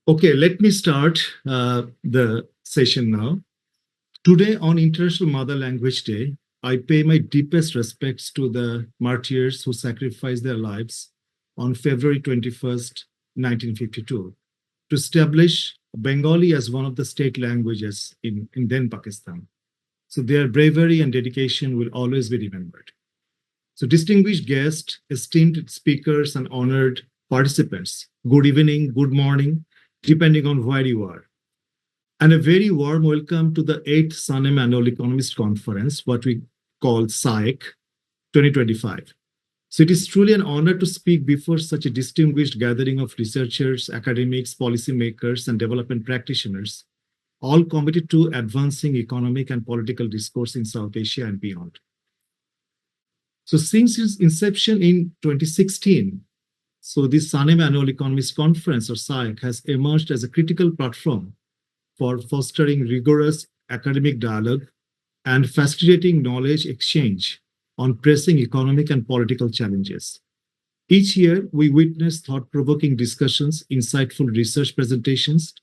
Okay, let me start the session now. Today, on International Mother Language Day, I pay my deepest respects to the martyrs who sacrificed their lives on February 21st, 1952, to establish Bengali as one of the state languages in then Pakistan. So their bravery and dedication will always be remembered. So distinguished guests, esteemed speakers, and honored participants, good evening, good morning, depending on where you are. And a very warm welcome to the 8th SANEM Annual Economist Conference, what we call SAEC 2025. So it is truly an honor to speak before such a distinguished gathering of researchers, academics, policymakers, and development practitioners, all committed to advancing economic and political discourse in South Asia and beyond. So since its inception in 2016, so this SANEM Annual Economist Conference, or SAEC, has emerged as a critical platform for fostering rigorous academic dialogue and facilitating knowledge exchange on pressing economic and political challenges. Each year, we witness thought-provoking discussions, insightful research presentations,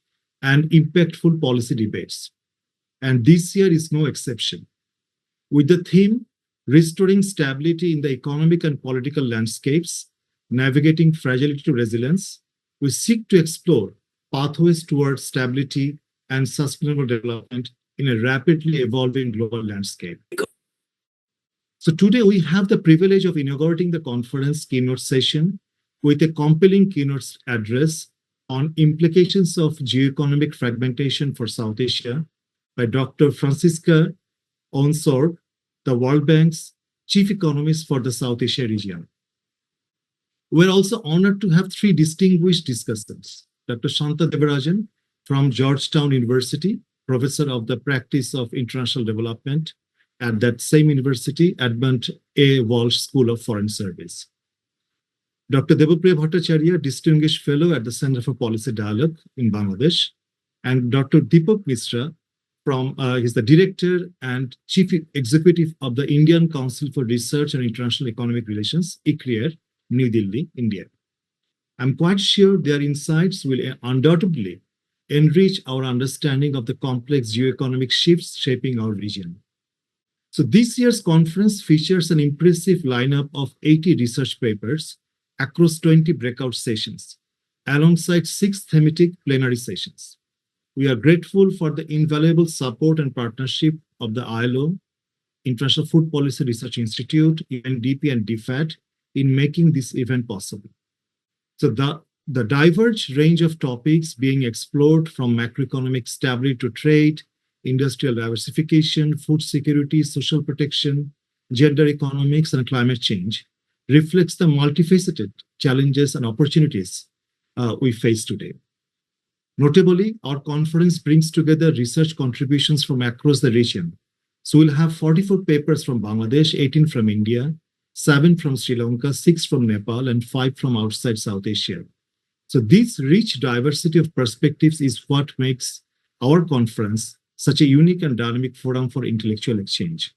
and impactful policy debates. And this year is no exception. With the theme, Restoring Stability in the Economic and Political Landscapes, Navigating Fragility to Resilience, we seek to explore pathways towards stability and sustainable development in a rapidly evolving global landscape. So today we have the privilege of inaugurating the conference keynote session with a compelling keynote address on implications of geoeconomic fragmentation for South Asia by Dr. Francisca Onsorg, the World Bank's chief economist for the South Asia region. We're also honored to have three distinguished discussants. Dr. Shanta Devarajan from Georgetown University, professor of the practice of international development at that same university, Edmund A. Walsh School of Foreign Service. Dr. Debapriya Bhattacharya, distinguished fellow at the Center for Policy Dialogue in Bangladesh, and Dr. Deepak Misra, he's the director and chief executive of the Indian Council for Research and International Economic Relations, ICRIER, New Delhi, India. I'm quite sure their insights will undoubtedly enrich our understanding of the complex geoeconomic shifts shaping our region. So this year's conference features an impressive lineup of 80 research papers across 20 breakout sessions, alongside 6 thematic plenary sessions. We are grateful for the invaluable support and partnership of the ILO, International Food Policy Research Institute, UNDP, and DFAT in making this event possible. So the diverse range of topics being explored, from macroeconomic stability to trade, industrial diversification, food security, social protection, gender economics, and climate change, reflects the multifaceted challenges and opportunities we face today. Notably, our conference brings together research contributions from across the region. So we'll have 44 papers from Bangladesh, 18 from India, 7 from Sri Lanka, 6 from Nepal, and 5 from outside South Asia. So this rich diversity of perspectives is what makes our conference such a unique and dynamic forum for intellectual exchange.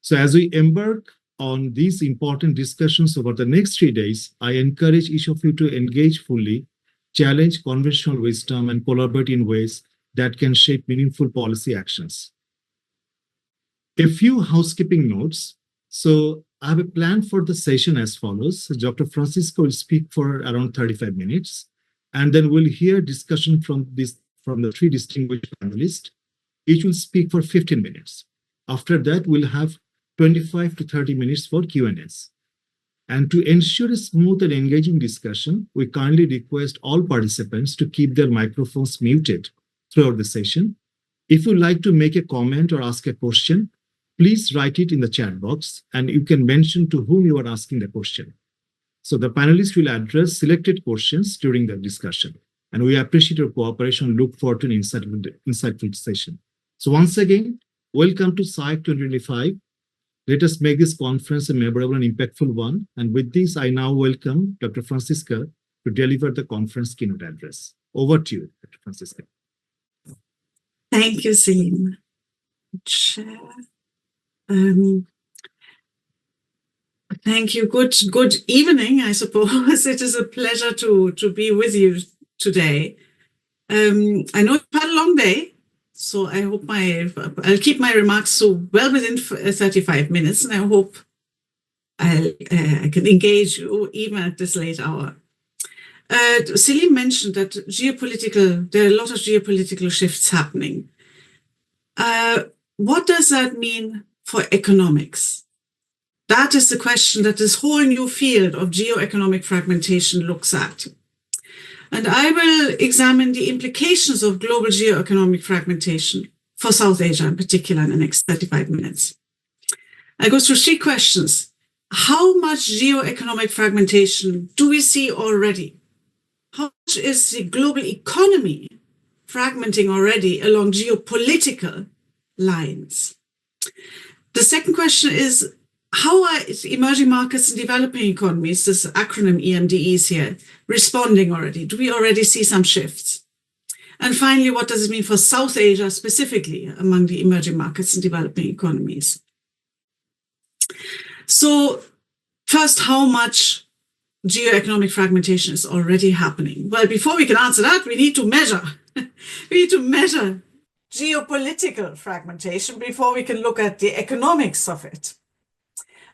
So as we embark on these important discussions over the next 3 days, I encourage each of you to engage fully, challenge conventional wisdom, and collaborate in ways that can shape meaningful policy actions. A few housekeeping notes. So I have a plan for the session as follows. Dr. Francisco will speak for around 35 minutes, and then we'll hear discussion from the 3 distinguished panelists. Each will speak for 15 minutes. After that, we'll have 25 to 30 minutes for Q&As. And to ensure a smooth and engaging discussion, we kindly request all participants to keep their microphones muted throughout the session. If you'd like to make a comment or ask a question, please write it in the chat box, and you can mention to whom you are asking the question. So the panelists will address selected questions during the discussion. And we appreciate your cooperation and look forward to an insightful session. So once again, welcome to SAEC 2025. Let us make this conference a memorable and impactful one. And with this, I now welcome Dr. Francisca to deliver the conference keynote address. Over to you, Dr. Francisca. Thank you, Selim. Chair. Thank you. Good evening, I suppose. It is a pleasure to be with you today. I know you've had a long day, so I hope I'll keep my remarks to well within 35 minutes, and I hope I can engage you even at this late hour. Selim mentioned that there are a lot of geopolitical shifts happening. What does that mean for economics? That is the question that this whole new field of geoeconomic fragmentation looks at. And I will examine the implications of global geoeconomic fragmentation for South Asia in particular in the next 35 minutes. I go through 3 questions. How much geoeconomic fragmentation do we see already? How much is the global economy fragmenting already along geopolitical lines? The second question is, how are emerging markets and developing economies, this acronym EMDEs here, responding already? Do we already see some shifts? And finally, what does it mean for South Asia specifically among the emerging markets and developing economies? So first, how much geoeconomic fragmentation is already happening? Well, before we can answer that, we need to measure. We need to measure geopolitical fragmentation before we can look at the economics of it.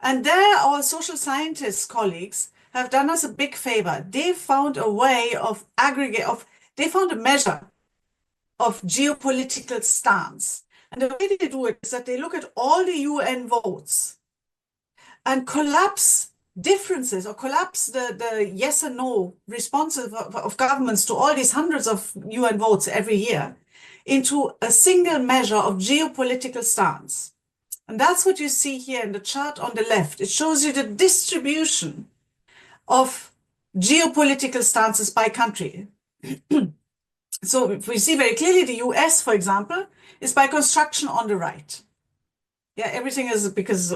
And there, our social scientists colleagues have done us a big favor. They found a way of they found a measure of geopolitical stance. And the way they do it is that they look at all the UN votes and collapse differences or collapse the yes and no responses of governments to all these hundreds of UN votes every year into a single measure of geopolitical stance. And that's what you see here in the chart on the left. It shows you the distribution of geopolitical stances by country. So if we see very clearly the US, for example, is by construction on the right. Yeah, everything is because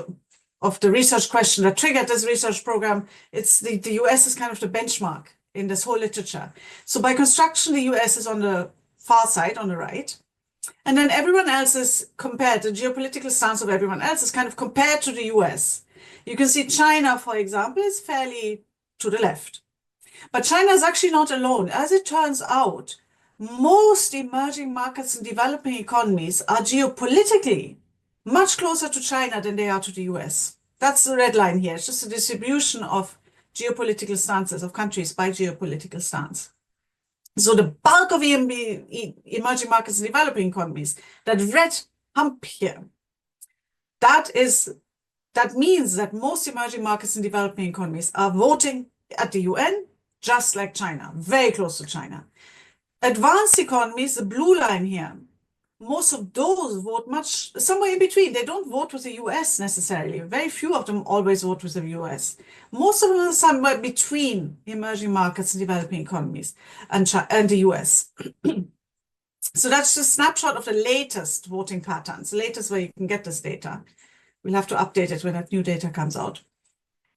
of the research question that triggered this research program. It's the US is kind of the benchmark in this whole literature. So by construction, the US is on the far side, on the right. And then everyone else is compared, the geopolitical stance of everyone else is kind of compared to the US. You can see China, for example, is fairly to the left. But China is actually not alone. As it turns out, most emerging markets and developing economies are geopolitically much closer to China than they are to the US. That's the red line here. It's just a distribution of geopolitical stances of countries by geopolitical stance. So the bulk of emerging markets and developing economies, that red hump here, that means that most emerging markets and developing economies are voting at the UN, just like China, very close to China. Advanced economies, the blue line here, most of those vote somewhere in between. They don't vote with the US necessarily. Very few of them always vote with the US. Most of them are somewhere between emerging markets and developing economies and the US. So that's just a snapshot of the latest voting patterns, the latest where you can get this data. We'll have to update it when that new data comes out.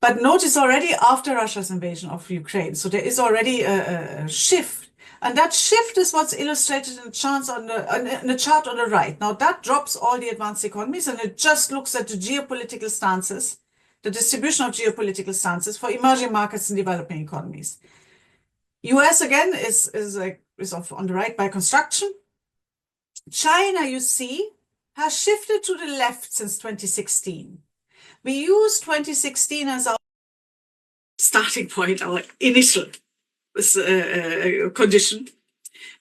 But notice already after Russia's invasion of Ukraine, so there is already a shift. And that shift is what's illustrated in the chart on the right. Now that drops all the advanced economies and it just looks at the geopolitical stances, the distribution of geopolitical stances for emerging markets and developing economies. US again is on the right by construction. China, you see, has shifted to the left since 2016. We use 2016 as our starting point, our initial condition,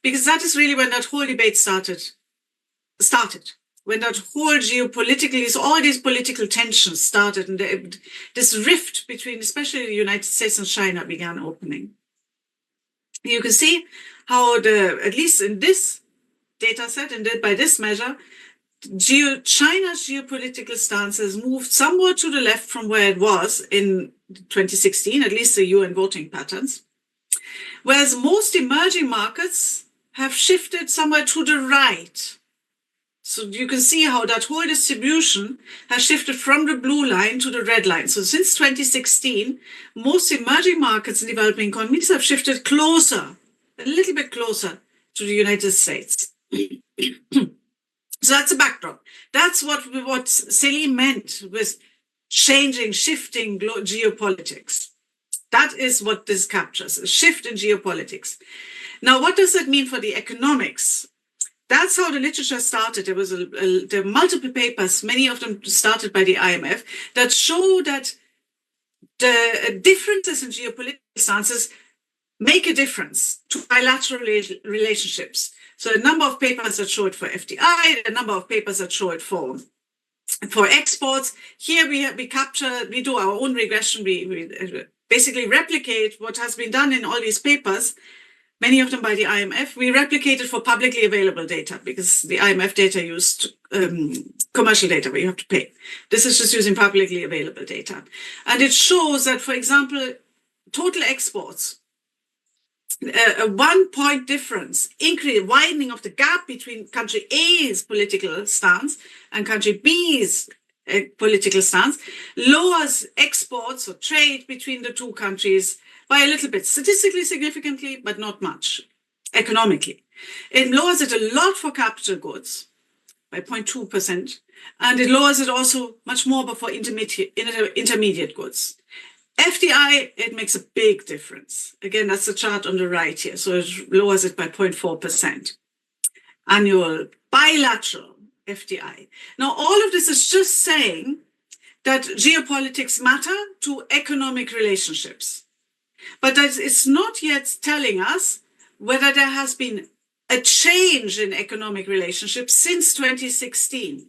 because that is really when that whole debate started, when that whole geopolitically, all these political tensions started, and this rift between especially the United States and China began opening. You can see how at least in this data set and by this measure, China's geopolitical stance has moved somewhat to the left from where it was in 2016, at least the UN voting patterns. Whereas most emerging markets have shifted somewhere to the right. So you can see how that whole distribution has shifted from the blue line to the red line. So since 2016, most emerging markets and developing economies have shifted closer, a little bit closer to the United States. So that's a backdrop. That's what Selim meant with shifting geopolitics. That is what this captures, a shift in geopolitics. Now, what does that mean for the economics? That's how the literature started. There were multiple papers, many of them started by the IMF, that show that the differences in geopolitical stances make a difference to bilateral relationships. So a number of papers that show it for FDI, a number of papers that show it for exports. Here we do our own regression. We basically replicate what has been done in all these papers, many of them by the IMF. We replicate it for publicly available data because the IMF data used commercial data where you have to pay. This is just using publicly available data. And it shows that, for example, total exports, a 1 point difference, widening of the gap between country A's political stance and country B's political stance, lowers exports or trade between the two countries by a little bit, statistically significantly, but not much, economically. It lowers it a lot for capital goods by 0.2%, and it lowers it also much more for intermediate goods. FDI, it makes a big difference. Again, that's the chart on the right here. So it lowers it by 0.4%. Annual bilateral FDI. Now, all of this is just saying that geopolitics matter to economic relationships. But that it's not yet telling us whether there has been a change in economic relationships since 2016.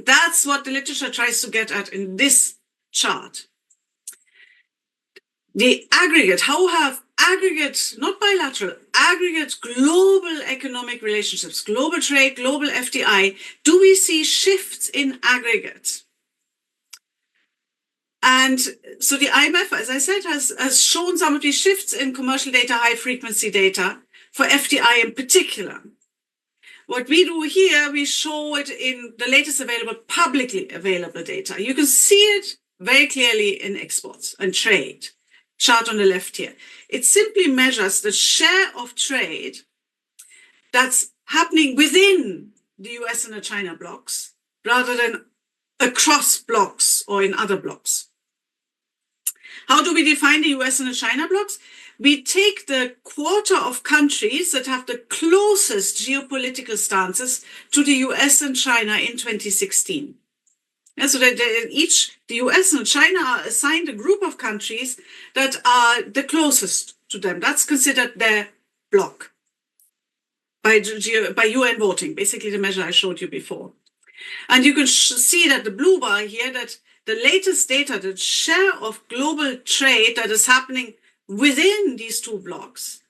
That's what the literature tries to get at in this chart. The aggregate, how have aggregate, not bilateral, aggregate global economic relationships, global trade, global FDI, do we see shifts in aggregate? And so the IMF, as I said, has shown some of these shifts in commercial data, high frequency data, for FDI in particular. What we do here, we show it in the latest available, publicly available data. You can see it very clearly in exports and trade. Chart on the left here. It simply measures the share of trade that's happening within the US and the China blocks rather than across blocks or in other blocks. How do we define the US and the China blocks? We take the quarter of countries that have the closest geopolitical stances to the US and China in 2016. And so that the US and China are assigned a group of countries that are the closest to them. That's considered their bloc by UN voting, basically the measure I showed you before. And you can see that the blue bar here, that the latest data, the share of global trade that is happening within these two blocks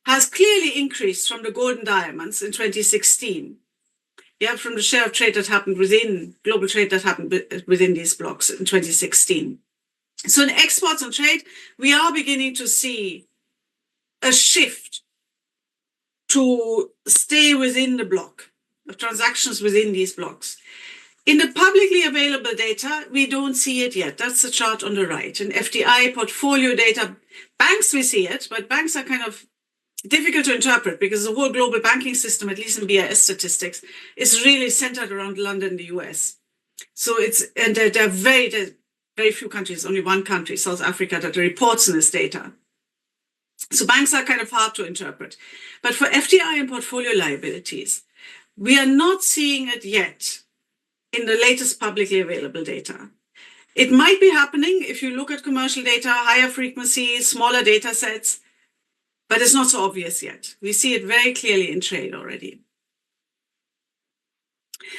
has clearly increased from the golden diamonds in 2016. Yeah, from the share of trade that happened within, global trade that happened within these blocks in 2016. So in exports and trade, we are beginning to see a shift to stay within the block, of transactions within these blocks. In the publicly available data, we don't see it yet. That's the chart on the right. In FDI portfolio data, banks, we see it, but banks are kind of difficult to interpret because the whole global banking system, at least in BIS statistics, is really centered around London, the US. So there are very few countries, only one country, South Africa, that reports in this data. So banks are kind of hard to interpret. But for FDI and portfolio liabilities, we are not seeing it yet in the latest publicly available data. It might be happening if you look at commercial data, higher frequency, smaller data sets, but it's not so obvious yet. We see it very clearly in trade already.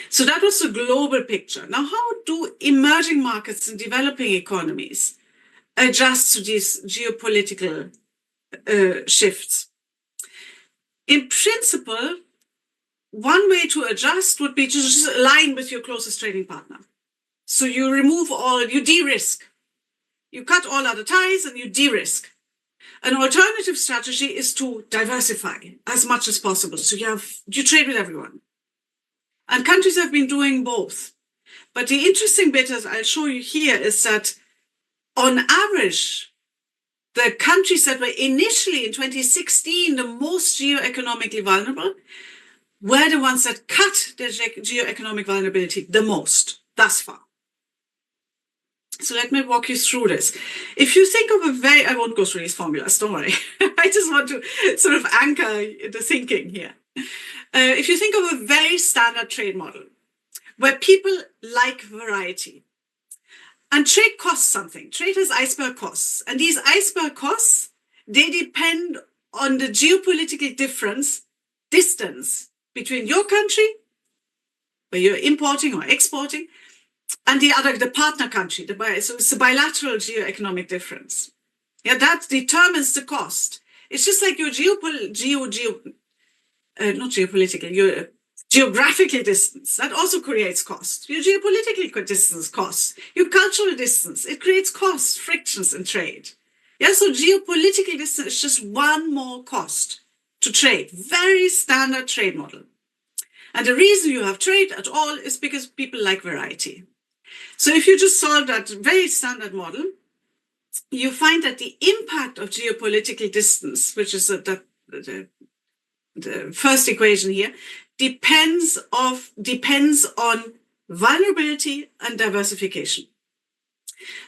So that was the global picture. Now, how do emerging markets and developing economies adjust to these geopolitical shifts? In principle, one way to adjust would be to just align with your closest trading partner. So you you de-risk. You cut all other ties and you de-risk. An alternative strategy is to diversify as much as possible. So you trade with everyone. And countries have been doing both. But the interesting bit, as I'll show you here, is that on average, the countries that were initially in 2016 the most geoeconomically vulnerable were the ones that cut their geoeconomic vulnerability the most thus far. So let me walk you through this. If you think of I won't go through these formulas, don't worry. I just want to sort of anchor the thinking here. If you think of a very standard trade model where people like variety, and trade costs something. Trade has iceberg costs. And these iceberg costs, they depend on the geopolitical distance between your country, where you're importing or exporting, and the partner country. So it's a bilateral geoeconomic difference. Yeah, that determines the cost. It's just like your geographical distance. That also creates cost. Your geopolitical distance costs. Your cultural distance, it creates costs, frictions in trade. Yeah, so geopolitical distance is just one more cost to trade. Very standard trade model. And the reason you have trade at all is because people like variety. So if you just solve that very standard model, you find that the impact of geopolitical distance, which is the first equation here, depends on vulnerability and diversification.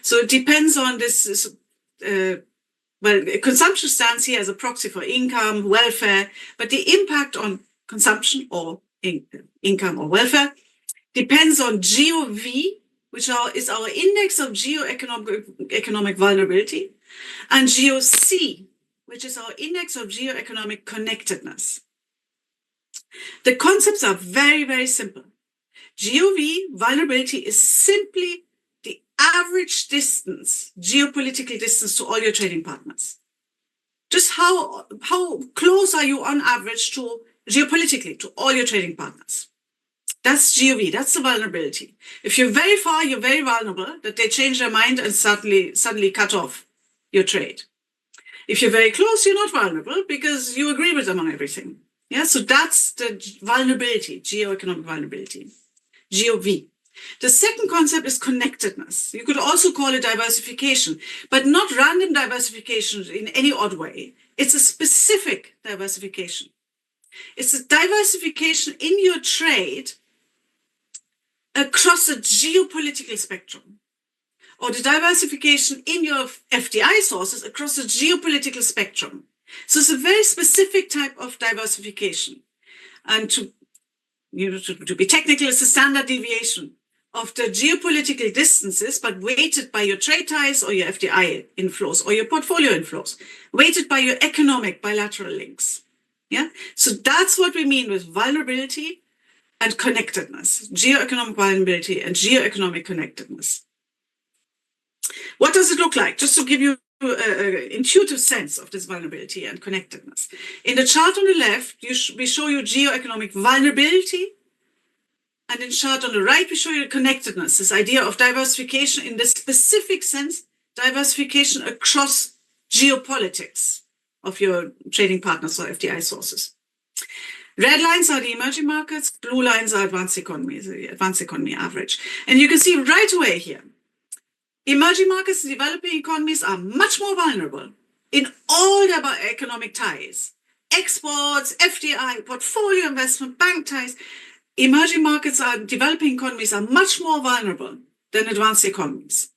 So it depends on this. Consumption stands here as a proxy for income, welfare, but the impact on consumption or income or welfare depends on GeoV, which is our index of geoeconomic vulnerability, and GeoC, which is our index of geoeconomic connectedness. The concepts are very, very simple. GeoV, vulnerability, is simply the average distance, geopolitical distance to all your trading partners. Just how close are you on average to geopolitically to all your trading partners? That's GeoV, that's the vulnerability. If you're very far, you're very vulnerable that they change their mind and suddenly cut off your trade. If you're very close, you're not vulnerable because you agree with them on everything. Yeah, so that's the vulnerability, geoeconomic vulnerability, GeoV. The second concept is connectedness. You could also call it diversification, but not random diversification in any odd way. It's a specific diversification. It's a diversification in your trade across a geopolitical spectrum, or the diversification in your FDI sources across a geopolitical spectrum. So it's a very specific type of diversification. And to be technical, it's a standard deviation of the geopolitical distances, but weighted by your trade ties or your FDI inflows or your portfolio inflows, weighted by your economic bilateral links. Yeah, so that's what we mean with vulnerability and connectedness, geoeconomic vulnerability and geoeconomic connectedness. What does it look like? Just to give you an intuitive sense of this vulnerability and connectedness. In the chart on the left, we show you geoeconomic vulnerability. And in the chart on the right, we show you connectedness, this idea of diversification in the specific sense, diversification across geopolitics of your trading partners or FDI sources. Red lines are the emerging markets, blue lines are advanced economies, the advanced economy average. And you can see right away here, emerging markets and developing economies are much more vulnerable in all their economic ties. Exports, FDI, portfolio investment, bank ties. Emerging markets and developing economies are much more vulnerable than advanced economies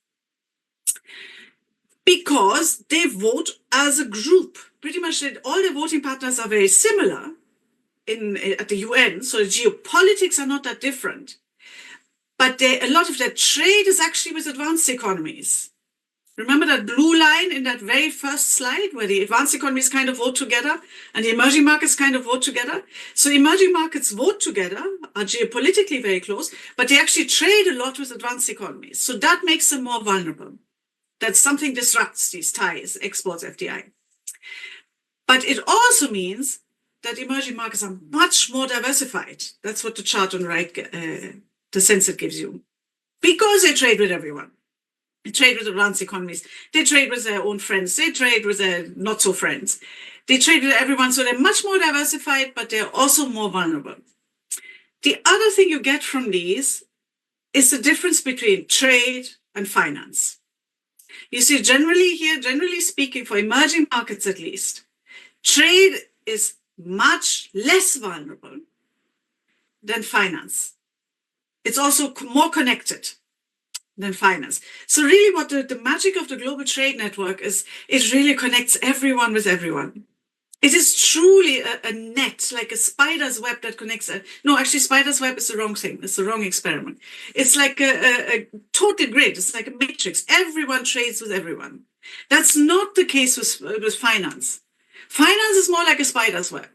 because they vote as a group. Pretty much all the voting partners are very similar at the UN, so geopolitics are not that different. But a lot of their trade is actually with advanced economies. Remember that blue line in that very first slide where the advanced economies kind of vote together and the emerging markets kind of vote together? So emerging markets vote together, are geopolitically very close, but they actually trade a lot with advanced economies. So that makes them more vulnerable. That something disrupts these ties, exports, FDI. But it also means that emerging markets are much more diversified. That's what the chart on the right, the sense it gives you. Because they trade with everyone. They trade with advanced economies. They trade with their own friends. They trade with their not so friends. They trade with everyone. So they're much more diversified, but they're also more vulnerable. The other thing you get from these is the difference between trade and finance. You see, generally speaking, for emerging markets at least, trade is much less vulnerable than finance. It's also more connected. than finance. So really what the magic of the global trade network is, it really connects everyone with everyone. It is truly a net, like a spider's web that connects. No, actually, spider's web is the wrong thing. It's the wrong experiment. It's like a total grid. It's like a matrix. Everyone trades with everyone. That's not the case with finance. Finance is more like a spider's web.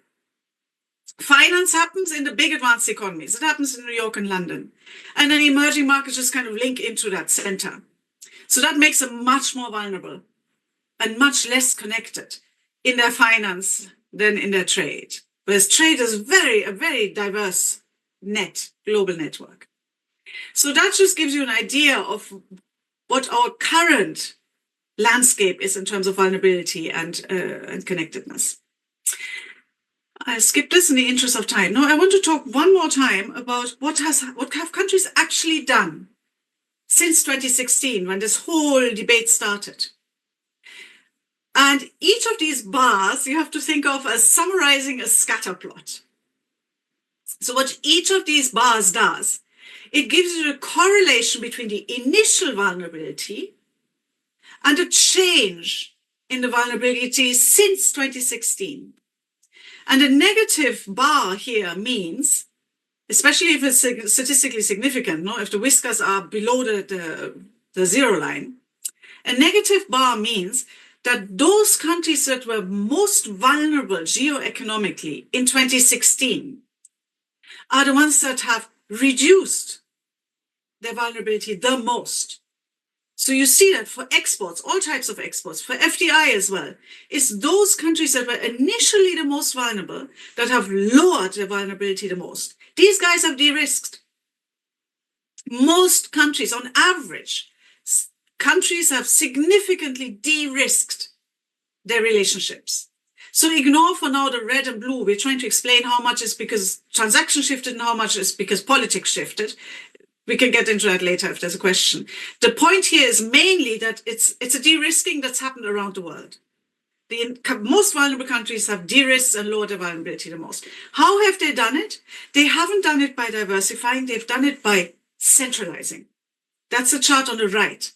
Finance happens in the big advanced economies. It happens in New York and London. And then emerging markets just kind of link into that center. So that makes them much more vulnerable and much less connected in their finance than in their trade. Whereas trade is a very diverse net, global network. So that just gives you an idea of what our current landscape is in terms of vulnerability and connectedness. I skipped this in the interest of time. Now I want to talk one more time about what have countries actually done since 2016 when this whole debate started. And each of these bars you have to think of as summarizing a scatter plot. So what each of these bars does, it gives you a correlation between the initial vulnerability and the change in the vulnerability since 2016. And a negative bar here means, especially if it's statistically significant, if the whiskers are below the zero line, a negative bar means that those countries that were most vulnerable geoeconomically in 2016 are the ones that have reduced their vulnerability the most. So you see that for exports, all types of exports, for FDI as well, it's those countries that were initially the most vulnerable that have lowered their vulnerability the most. These guys have de-risked. Most countries, on average, countries have significantly de-risked their relationships. So ignore for now the red and blue. We're trying to explain how much is because transactions shifted and how much is because politics shifted. We can get into that later if there's a question. The point here is mainly that it's a de-risking that's happened around the world. The most vulnerable countries have de-risked and lowered their vulnerability the most. How have they done it? They haven't done it by diversifying. They've done it by centralizing. That's the chart on the right.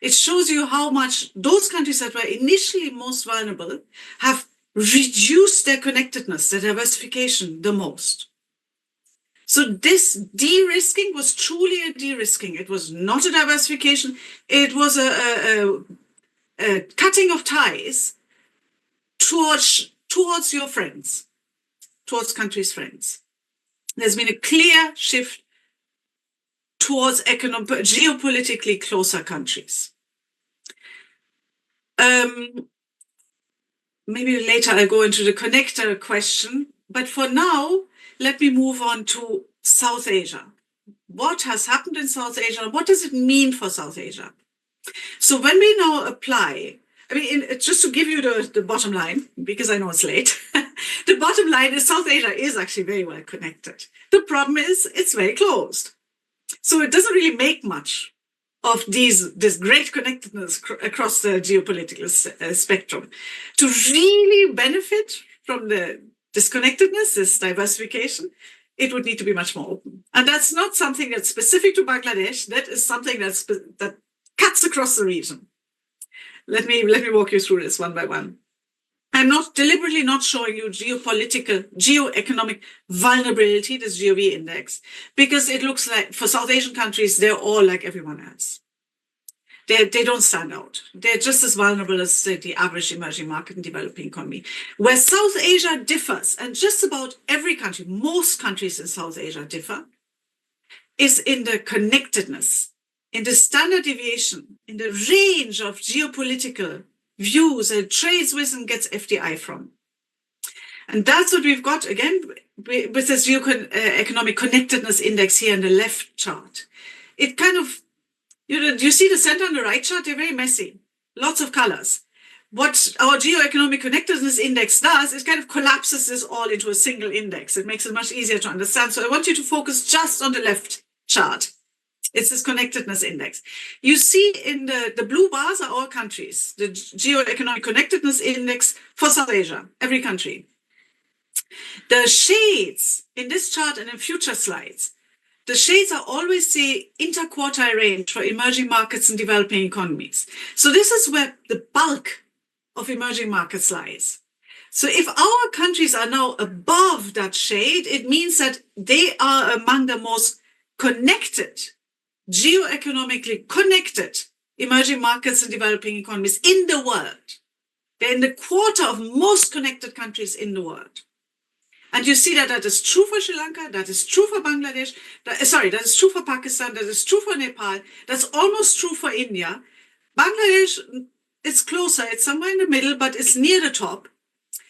It shows you how much those countries that were initially most vulnerable have reduced their connectedness, their diversification the most. So this de-risking was truly a de-risking. It was not a diversification. It was a cutting of ties towards your friends, towards countries' friends. There's been a clear shift towards geopolitically closer countries. Maybe later I'll go into the connector question, but for now, let me move on to South Asia. What has happened in South Asia? What does it mean for South Asia? So when we now apply, just to give you the bottom line, because I know it's late, the bottom line is South Asia is actually very well connected. The problem is it's very closed. So it doesn't really make much of this great connectedness across the geopolitical spectrum. To really benefit from this connectedness, this diversification, it would need to be much more open. And that's not something that's specific to Bangladesh. That is something that cuts across the region. Let me walk you through this one by one. I'm not deliberately not showing you geoeconomic vulnerability, this GOV index, because it looks like for South Asian countries, they're all like everyone else. They don't stand out. They're just as vulnerable as the average emerging market and developing economy. Where South Asia differs, and just about every country, most countries in South Asia differ, is in the connectedness, in the standard deviation, in the range of geopolitical views and trades with and gets FDI from. And that's what we've got, again, with this geoeconomic connectedness index here in the left chart. It kind of, you see the center and the right chart, they're very messy, lots of colors. What our geoeconomic connectedness index does is kind of collapses this all into a single index. It makes it much easier to understand. So I want you to focus just on the left chart. It's this connectedness index. You see in the blue bars are all countries, the geoeconomic connectedness index for South Asia, every country. The shades in this chart and in future slides, the shades are always the interquartile range for emerging markets and developing economies. So this is where the bulk of emerging markets lies. So if our countries are now above that shade, it means that they are among the most connected, geoeconomically connected emerging markets and developing economies in the world. They're in the quarter of most connected countries in the world. And you see that is true for Sri Lanka, that is true for Bangladesh, that is true for Pakistan, that is true for Nepal, that's almost true for India. Bangladesh, it's closer, it's somewhere in the middle, but it's near the top.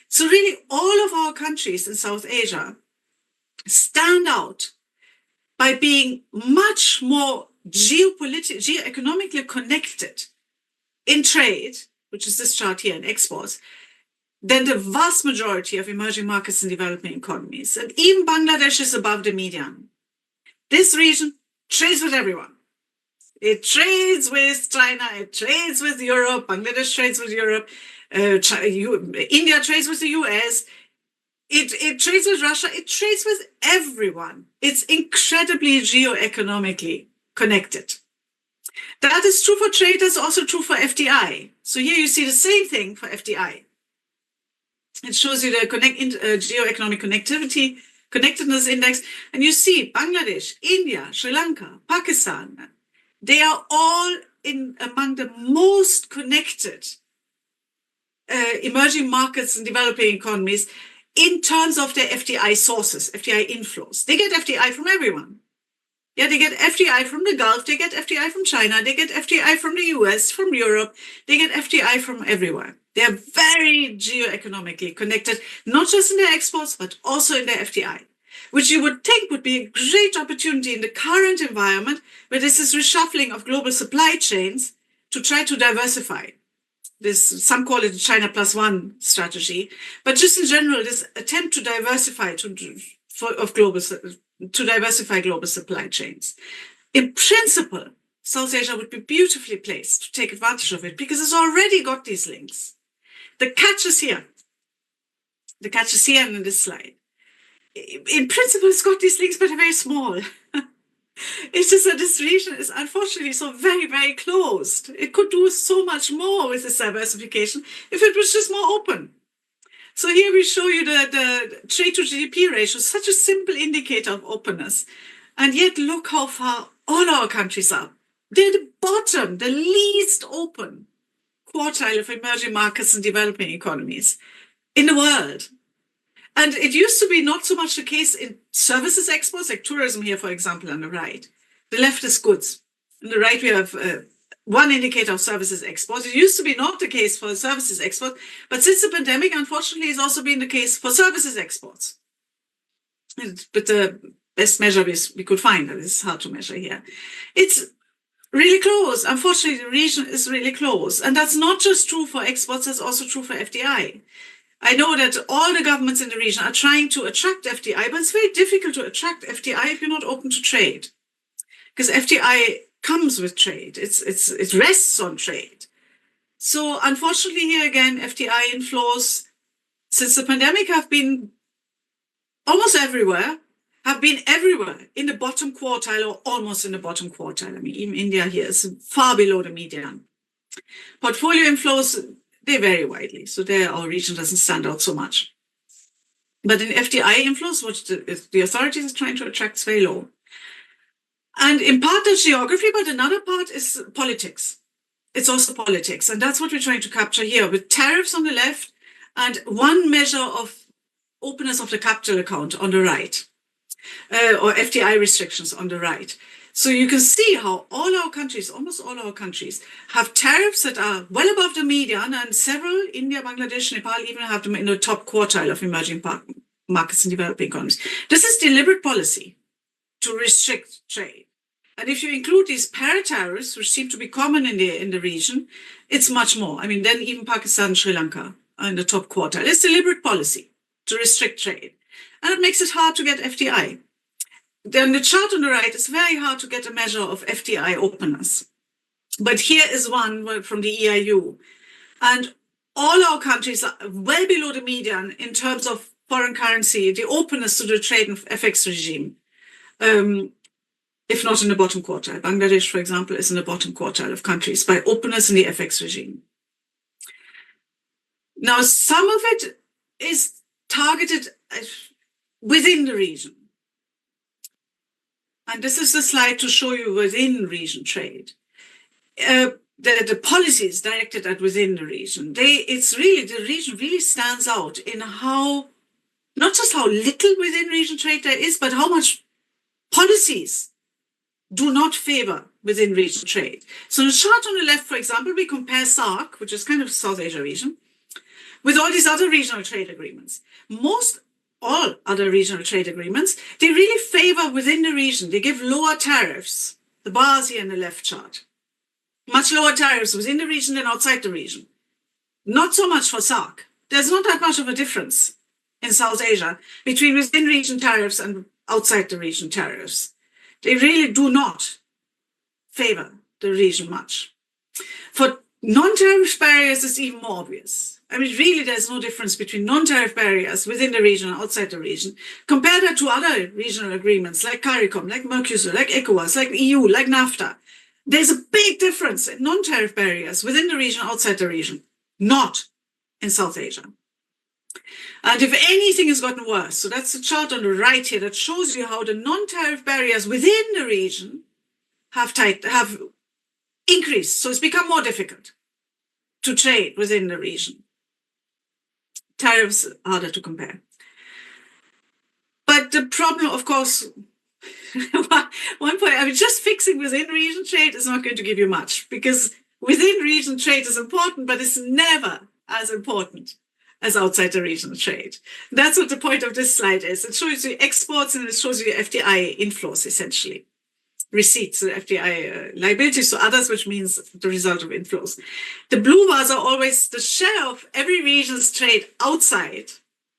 So really all of our countries in South Asia stand out by being much more geoeconomically connected in trade, which is this chart here, in exports, than the vast majority of emerging markets and developing economies. And even Bangladesh is above the median. This region trades with everyone. It trades with China, it trades with Europe, Bangladesh trades with Europe, India trades with the US, it trades with Russia, it trades with everyone. It's incredibly geoeconomically connected. That is true for trade, that's also true for FDI. So here you see the same thing for FDI. It shows you the geoeconomic connectedness index, and you see Bangladesh, India, Sri Lanka, Pakistan, they are all among the most connected emerging markets and developing economies in terms of their FDI sources, FDI inflows. They get FDI from everyone. Yeah, they get FDI from the Gulf, they get FDI from China, they get FDI from the US, from Europe, they get FDI from everywhere. They are very geoeconomically connected, not just in their exports, but also in their FDI, which you would think would be a great opportunity in the current environment, where this is reshuffling of global supply chains to try to diversify. Some call it the China plus one strategy, but just in general, this attempt to diversify global supply chains. In principle, South Asia would be beautifully placed to take advantage of it because it's already got these links. The catch is here. The catch is here in this slide. In principle, it's got these links, but they're very small. It's just that this region is unfortunately so very, very closed. It could do so much more with this diversification if it was just more open. So here we show you the trade to GDP ratio, such a simple indicator of openness. And yet look how far all our countries are. They're the bottom, the least open quartile of emerging markets and developing economies in the world. And it used to be not so much the case in services exports, like tourism here, for example, on the right. The left is goods. On the right, we have one indicator of services exports. It used to be not the case for services export, but since the pandemic, unfortunately, it's also been the case for services exports. But the best measure we could find, it's hard to measure here. It's really close. Unfortunately, the region is really close. And that's not just true for exports, that's also true for FDI. I know that all the governments in the region are trying to attract FDI, but it's very difficult to attract FDI if you're not open to trade. Because FDI comes with trade. It rests on trade. So unfortunately here again, FDI inflows since the pandemic have been almost everywhere, in the bottom quartile or almost in the bottom quartile. I mean, even India here is far below the median. Portfolio inflows, they vary widely. So there our region doesn't stand out so much. But in FDI inflows, what the authorities are trying to attract is very low. And in part that's geography, but another part is politics. It's also politics. And that's what we're trying to capture here with tariffs on the left and one measure of openness of the capital account on the right, or FDI restrictions on the right. So you can see how all our countries, almost all our countries, have tariffs that are well above the median, and several, India, Bangladesh, Nepal, even have them in the top quartile of emerging markets and developing economies. This is deliberate policy to restrict trade. And if you include these para-tariffs, which seem to be common in the region, it's much more. I mean, then even Pakistan and Sri Lanka are in the top quartile. It's deliberate policy to restrict trade. And it makes it hard to get FDI. Then the chart on the right, it's very hard to get a measure of FDI openness. But here is one from the EIU. And all our countries are well below the median in terms of foreign currency, the openness to the trade and FX regime. if not in the bottom quartile. Bangladesh, for example, is in the bottom quartile of countries by openness in the FX regime. Now, some of it is targeted within the region. And this is the slide to show you within region trade. The policies directed at within the region, the region really stands out in how, not just how little within region trade there is, but how much policies do not favor within region trade. So in the chart on the left, for example, we compare SAEC, which is kind of South Asia region, with all these other regional trade agreements. All other regional trade agreements, they really favor within the region. They give lower tariffs. The bars here in the left chart. Much lower tariffs within the region than outside the region. Not so much for SAARC. There's not that much of a difference in South Asia between within region tariffs and outside the region tariffs. They really do not favor the region much. For non-tariff barriers, it's even more obvious. I mean, really, there's no difference between non-tariff barriers within the region and outside the region. Compare that to other regional agreements like CARICOM, like Mercosur, like ECOWAS, like EU, like NAFTA. There's a big difference in non-tariff barriers within the region, outside the region, not in South Asia. And if anything has gotten worse, so that's the chart on the right here that shows you how the non-tariff barriers within the region have increased. So it's become more difficult to trade within the region. Tariffs are harder to compare. But the problem, of course, one point, I mean, just fixing within region trade is not going to give you much, because within region trade is important, but it's never as important as outside the regional trade. That's what the point of this slide is. It shows you exports and it shows you FDI inflows, essentially. Receipts, FDI liabilities to others, which means the result of inflows. The blue bars are always the share of every region's trade outside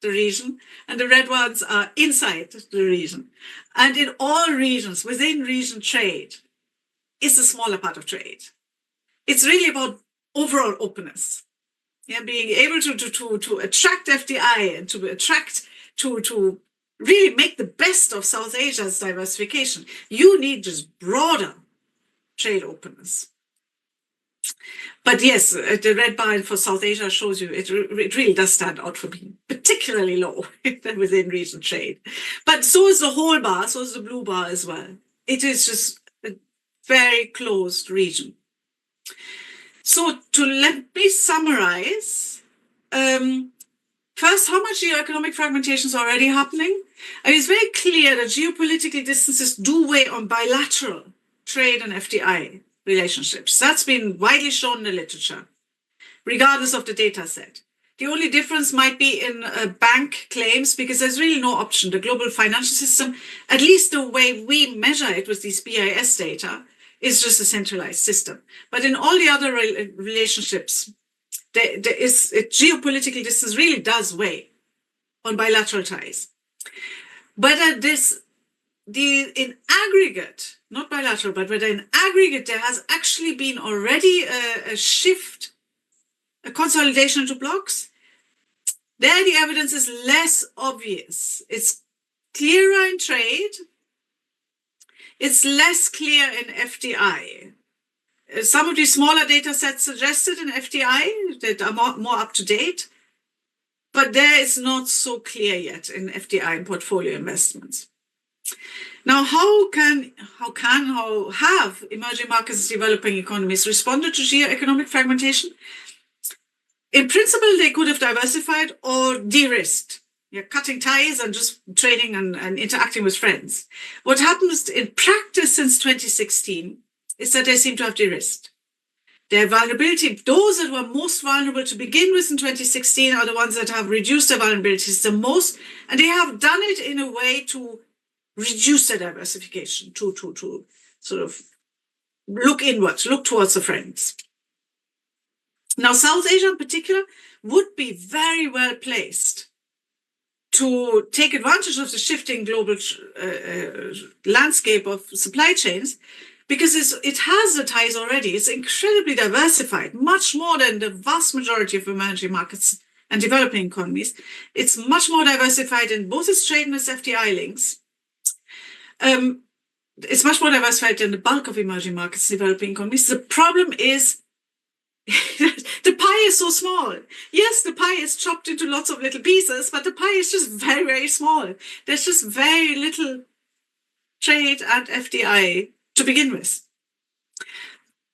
the region, and the red ones are inside the region. And in all regions, within region trade is a smaller part of trade. It's really about overall openness. Yeah, being able to attract FDI and to really make the best of South Asia's diversification. You need just broader trade openness. But yes, the red bar for South Asia shows you it really does stand out for being particularly low within region trade. But so is the whole bar, so is the blue bar as well. It is just a very closed region. So to let me summarize, first, how much geoeconomic fragmentation is already happening? I mean, it's very clear that geopolitical distances do weigh on bilateral trade and FDI relationships. That's been widely shown in the literature, regardless of the data set. The only difference might be in bank claims, because there's really no option. The global financial system, at least the way we measure it with these BIS data, is just a centralized system. But in all the other relationships, geopolitical distance really does weigh on bilateral ties. But in aggregate, not bilateral, but whether in aggregate there has actually been already a shift, a consolidation into blocks, there the evidence is less obvious. It's clearer in trade. It's less clear in FDI. Some of these smaller data sets suggested in FDI that are more up to date, but there is not so clear yet in FDI and portfolio investments. Now, how have emerging markets and developing economies responded to geoeconomic fragmentation? In principle, they could have diversified or de-risked. You're cutting ties and just trading and interacting with friends. What happens in practice since 2016 is that they seem to have de-risked. Their vulnerability, those that were most vulnerable to begin with in 2016 are the ones that have reduced their vulnerabilities the most, and they have done it in a way to reduce their diversification, to sort of look inwards, look towards the friends. Now, South Asia in particular would be very well placed to take advantage of the shifting global landscape of supply chains, because it has the ties already. It's incredibly diversified, much more than the vast majority of emerging markets and developing economies. It's much more diversified in both its trade and its FDI links. it's much more diversified than the bulk of emerging markets, developing economies. The problem is the pie is so small. Yes, the pie is chopped into lots of little pieces, but the pie is just very, very small. There's just very little trade and FDI to begin with.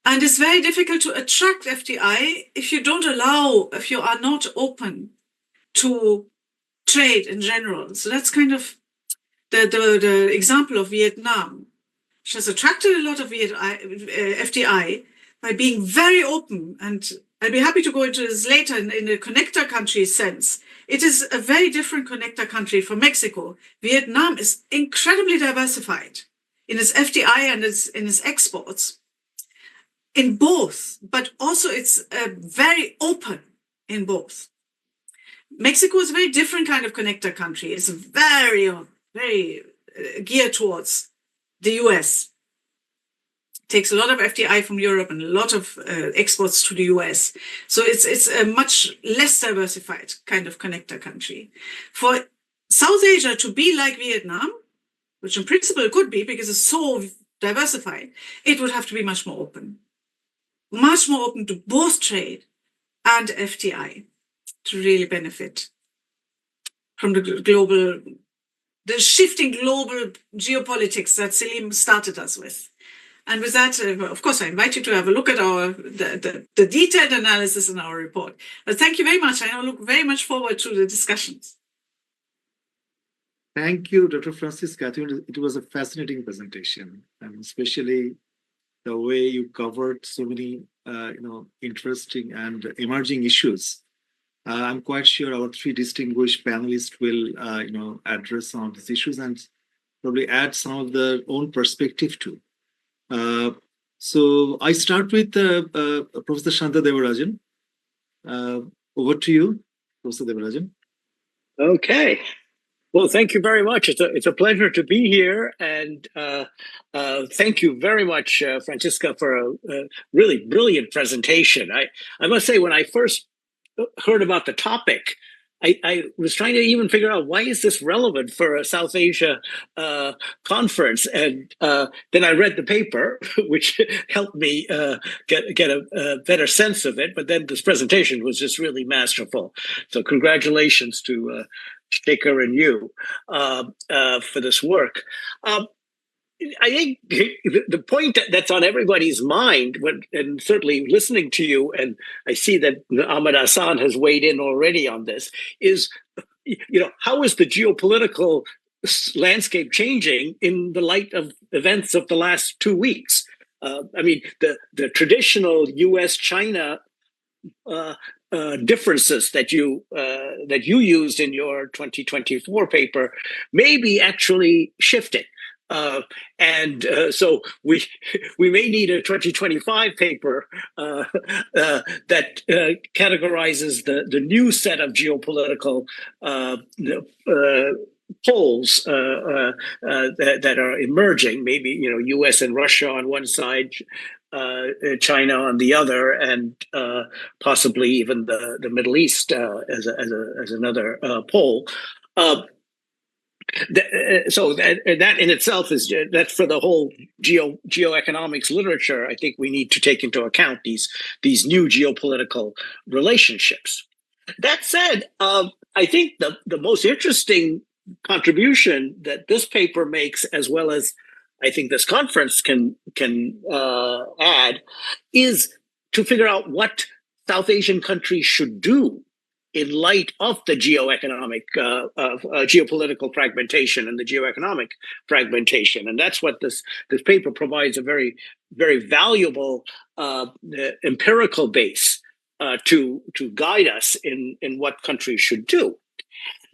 And it's very difficult to attract FDI if you are not open to trade in general. So that's kind of the example of Vietnam, which has attracted a lot of FDI by being very open. And I'll be happy to go into this later in the connector country sense. It is a very different connector country from Mexico. Vietnam is incredibly diversified in its FDI and in its exports, in both, but also it's very open in both. Mexico is a very different kind of connector country. It's very, very geared towards the US. Takes a lot of FDI from Europe and a lot of exports to the US. So it's a much less diversified kind of connector country. For South Asia to be like Vietnam, which in principle could be because it's so diversified, it would have to be much more open to both trade and FDI to really benefit from the shifting global geopolitics that Selim started us with. And with that, of course, I invite you to have a look at the detailed analysis in our report. But thank you very much. I look very much forward to the discussions. Thank you, Dr. Francisca. I think it was a fascinating presentation, and especially the way you covered so many, interesting and emerging issues. I'm quite sure our three distinguished panelists will, address some of these issues and probably add some of their own perspective too. So I start with Professor Shanta Devarajan. Over to you, Professor Devarajan. Okay. Well, thank you very much. It's a pleasure to be here, and thank you very much, Francisca, for a really brilliant presentation. I must say, when I first heard about the topic, I was trying to even figure out, why is this relevant for a South Asia conference? And then I read the paper, which helped me get a better sense of it. But then this presentation was just really masterful. So congratulations to Shaker and you for this work. I think the point that's on everybody's mind, and certainly listening to you, and I see that Ahmed Hassan has weighed in already on this, is, how is the geopolitical landscape changing in the light of events of the last 2 weeks? The traditional U.S.-China differences that you used in your 2024 paper may be actually shifting. So we may need a 2025 paper that categorizes the new set of geopolitical poles that are emerging. Maybe U.S. and Russia on one side, China on the other, and possibly even the Middle East as another pole. So that in itself that's for the whole geoeconomics literature. I think we need to take into account these new geopolitical relationships. That said, I think the most interesting contribution that this paper makes, as well as I think this conference can add, is to figure out what South Asian countries should do in light of the geopolitical fragmentation and the geoeconomic fragmentation. And that's what this paper provides, a very, very valuable empirical base to guide us in what countries should do.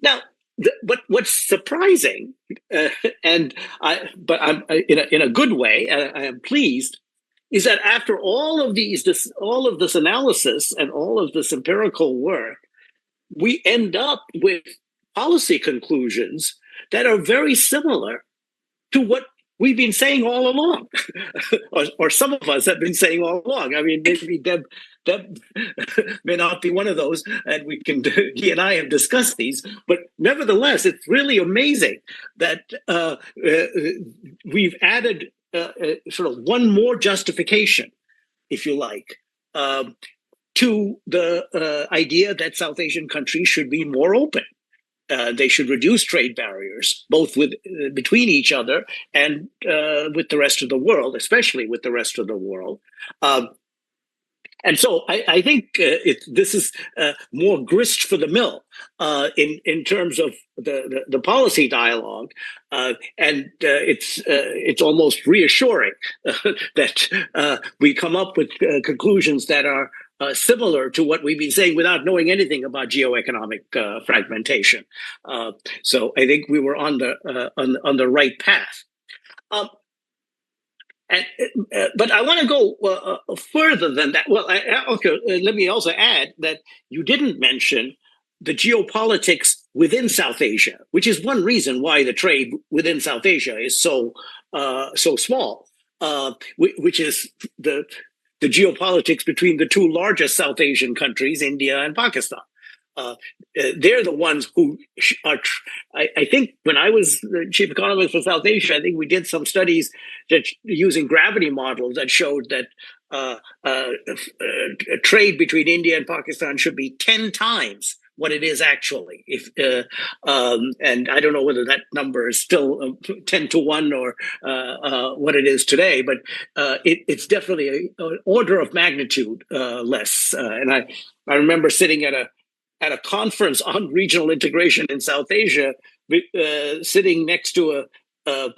Now, what's surprising, but I'm in a good way, I am pleased, is that after all of this analysis and all of this empirical work, we end up with policy conclusions that are very similar to what we've been saying all along, or some of us have been saying all along. I mean, maybe Deb may not be one of those, and he and I have discussed these, but nevertheless, it's really amazing that we've added sort of one more justification, if you like, to the idea that South Asian countries should be more open. They should reduce trade barriers, both between each other and with the rest of the world, especially with the rest of the world. And so I think this is more grist for the mill in terms of the policy dialogue, and it's almost reassuring that we come up with conclusions that are similar to what we've been saying without knowing anything about geoeconomic fragmentation. So I think we were on the right path. But I want to go further than that. Well, let me also add that you didn't mention the geopolitics within South Asia, which is one reason why the trade within South Asia is so small, which is the geopolitics between the two largest South Asian countries, India and Pakistan. They're the ones who are. I think when I was the chief economist for South Asia, I think we did some studies that using gravity models that showed that trade between India and Pakistan should be 10 times what it is actually. And I don't know whether that number is still 10 to 1 or what it is today, but it's definitely an order of magnitude less. And I remember sitting at a conference on regional integration in South Asia, sitting next to a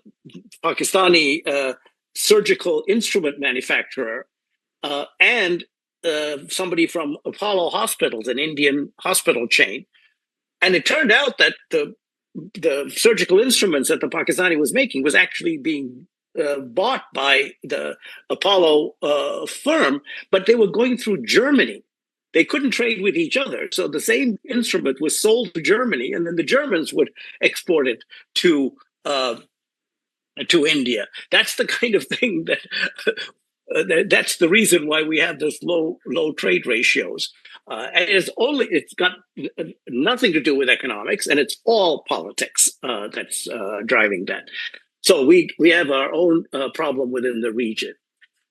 Pakistani surgical instrument manufacturer and somebody from Apollo Hospitals, an Indian hospital chain. And it turned out that the surgical instruments that the Pakistani was making was actually being bought by the Apollo firm, but they were going through Germany. They couldn't trade with each other. So the same instrument was sold to Germany, and then the Germans would export it to India. That's the kind of thing that that's the reason why we have this low trade ratios. And it's got nothing to do with economics, and it's all politics that's driving that. So we have our own problem within the region.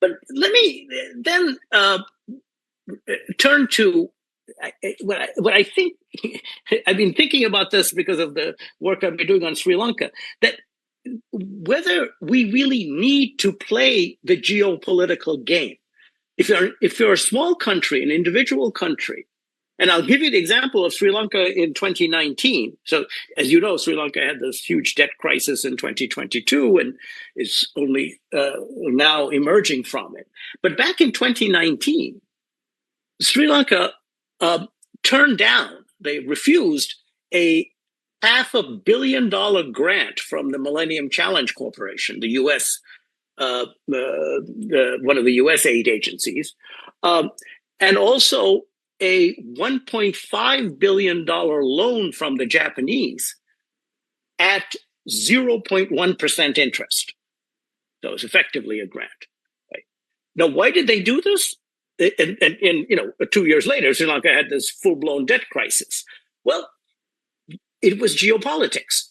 But let me then turn to what I think. I've been thinking about this because of the work I've been doing on Sri Lanka, that whether we really need to play the geopolitical game. If you're a small country, an individual country, and I'll give you the example of Sri Lanka in 2019. So, as you know, Sri Lanka had this huge debt crisis in 2022 and is only now emerging from it. But back in 2019, Sri Lanka turned down, they refused a $500 million grant from the Millennium Challenge Corporation, the U.S., one of the U.S. aid agencies, and also a $1.5 billion loan from the Japanese at 0.1% interest. So it's effectively a grant. Right? Now, why did they do this? And 2 years later, Sri Lanka had this full-blown debt crisis. Well, it was geopolitics.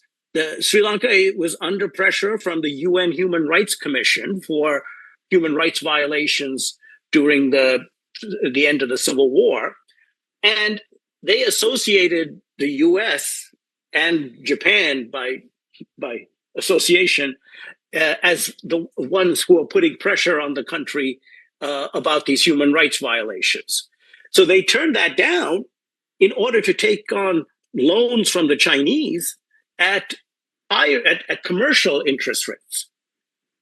Sri Lanka was under pressure from the UN Human Rights Commission for human rights violations during the end of the Civil War. And they associated the US and Japan by association as the ones who are putting pressure on the country about these human rights violations. So they turned that down in order to take on loans from the Chinese at commercial interest rates.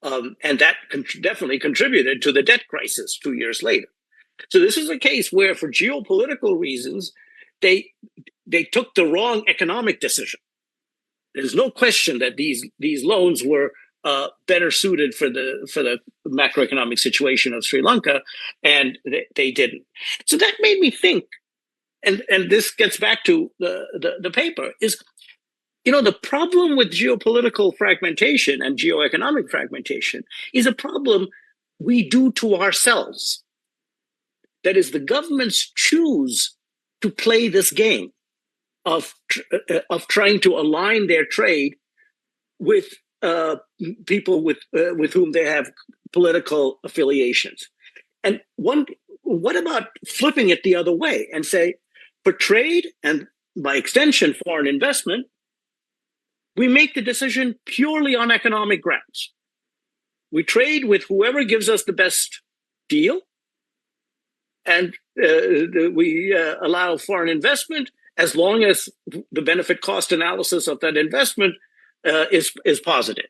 And that definitely contributed to the debt crisis 2 years later. So this is a case where, for geopolitical reasons, they took the wrong economic decision. There's no question that these loans were better suited for the macroeconomic situation of Sri Lanka, and they didn't. So that made me think, and this gets back to the paper, is The problem with geopolitical fragmentation and geoeconomic fragmentation is a problem we do to ourselves. That is, the governments choose to play this game of trying to align their trade with people with whom they have political affiliations. And what about flipping it the other way and say, for trade and by extension foreign investment, we make the decision purely on economic grounds. We trade with whoever gives us the best deal, and we allow foreign investment as long as the benefit cost analysis of that investment is positive.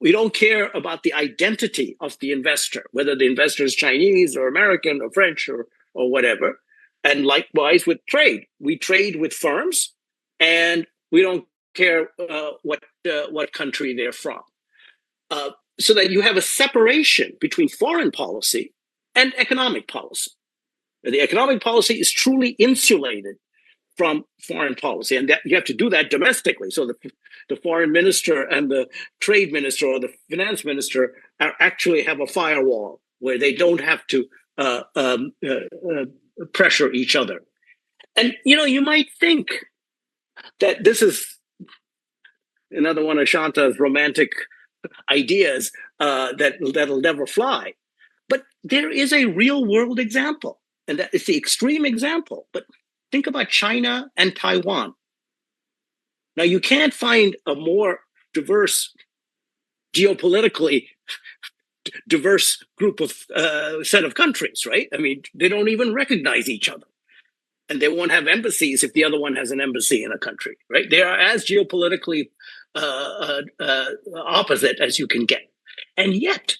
We don't care about the identity of the investor, whether the investor is Chinese or American or French or whatever. And likewise with trade, we trade with firms, and we don't care what country they're from. So that you have a separation between foreign policy and economic policy. The economic policy is truly insulated from foreign policy, and that you have to do that domestically. So the foreign minister and the trade minister or the finance minister actually have a firewall where they don't have to pressure each other. And you might think that this is another one of Shanta's romantic ideas that'll never fly. But there is a real world example, and that is the extreme example. But think about China and Taiwan. Now, you can't find a more diverse, geopolitically diverse group of set of countries, right? I mean, they don't even recognize each other. And they won't have embassies if the other one has an embassy in a country, right? They are as geopolitically opposite as you can get. And yet,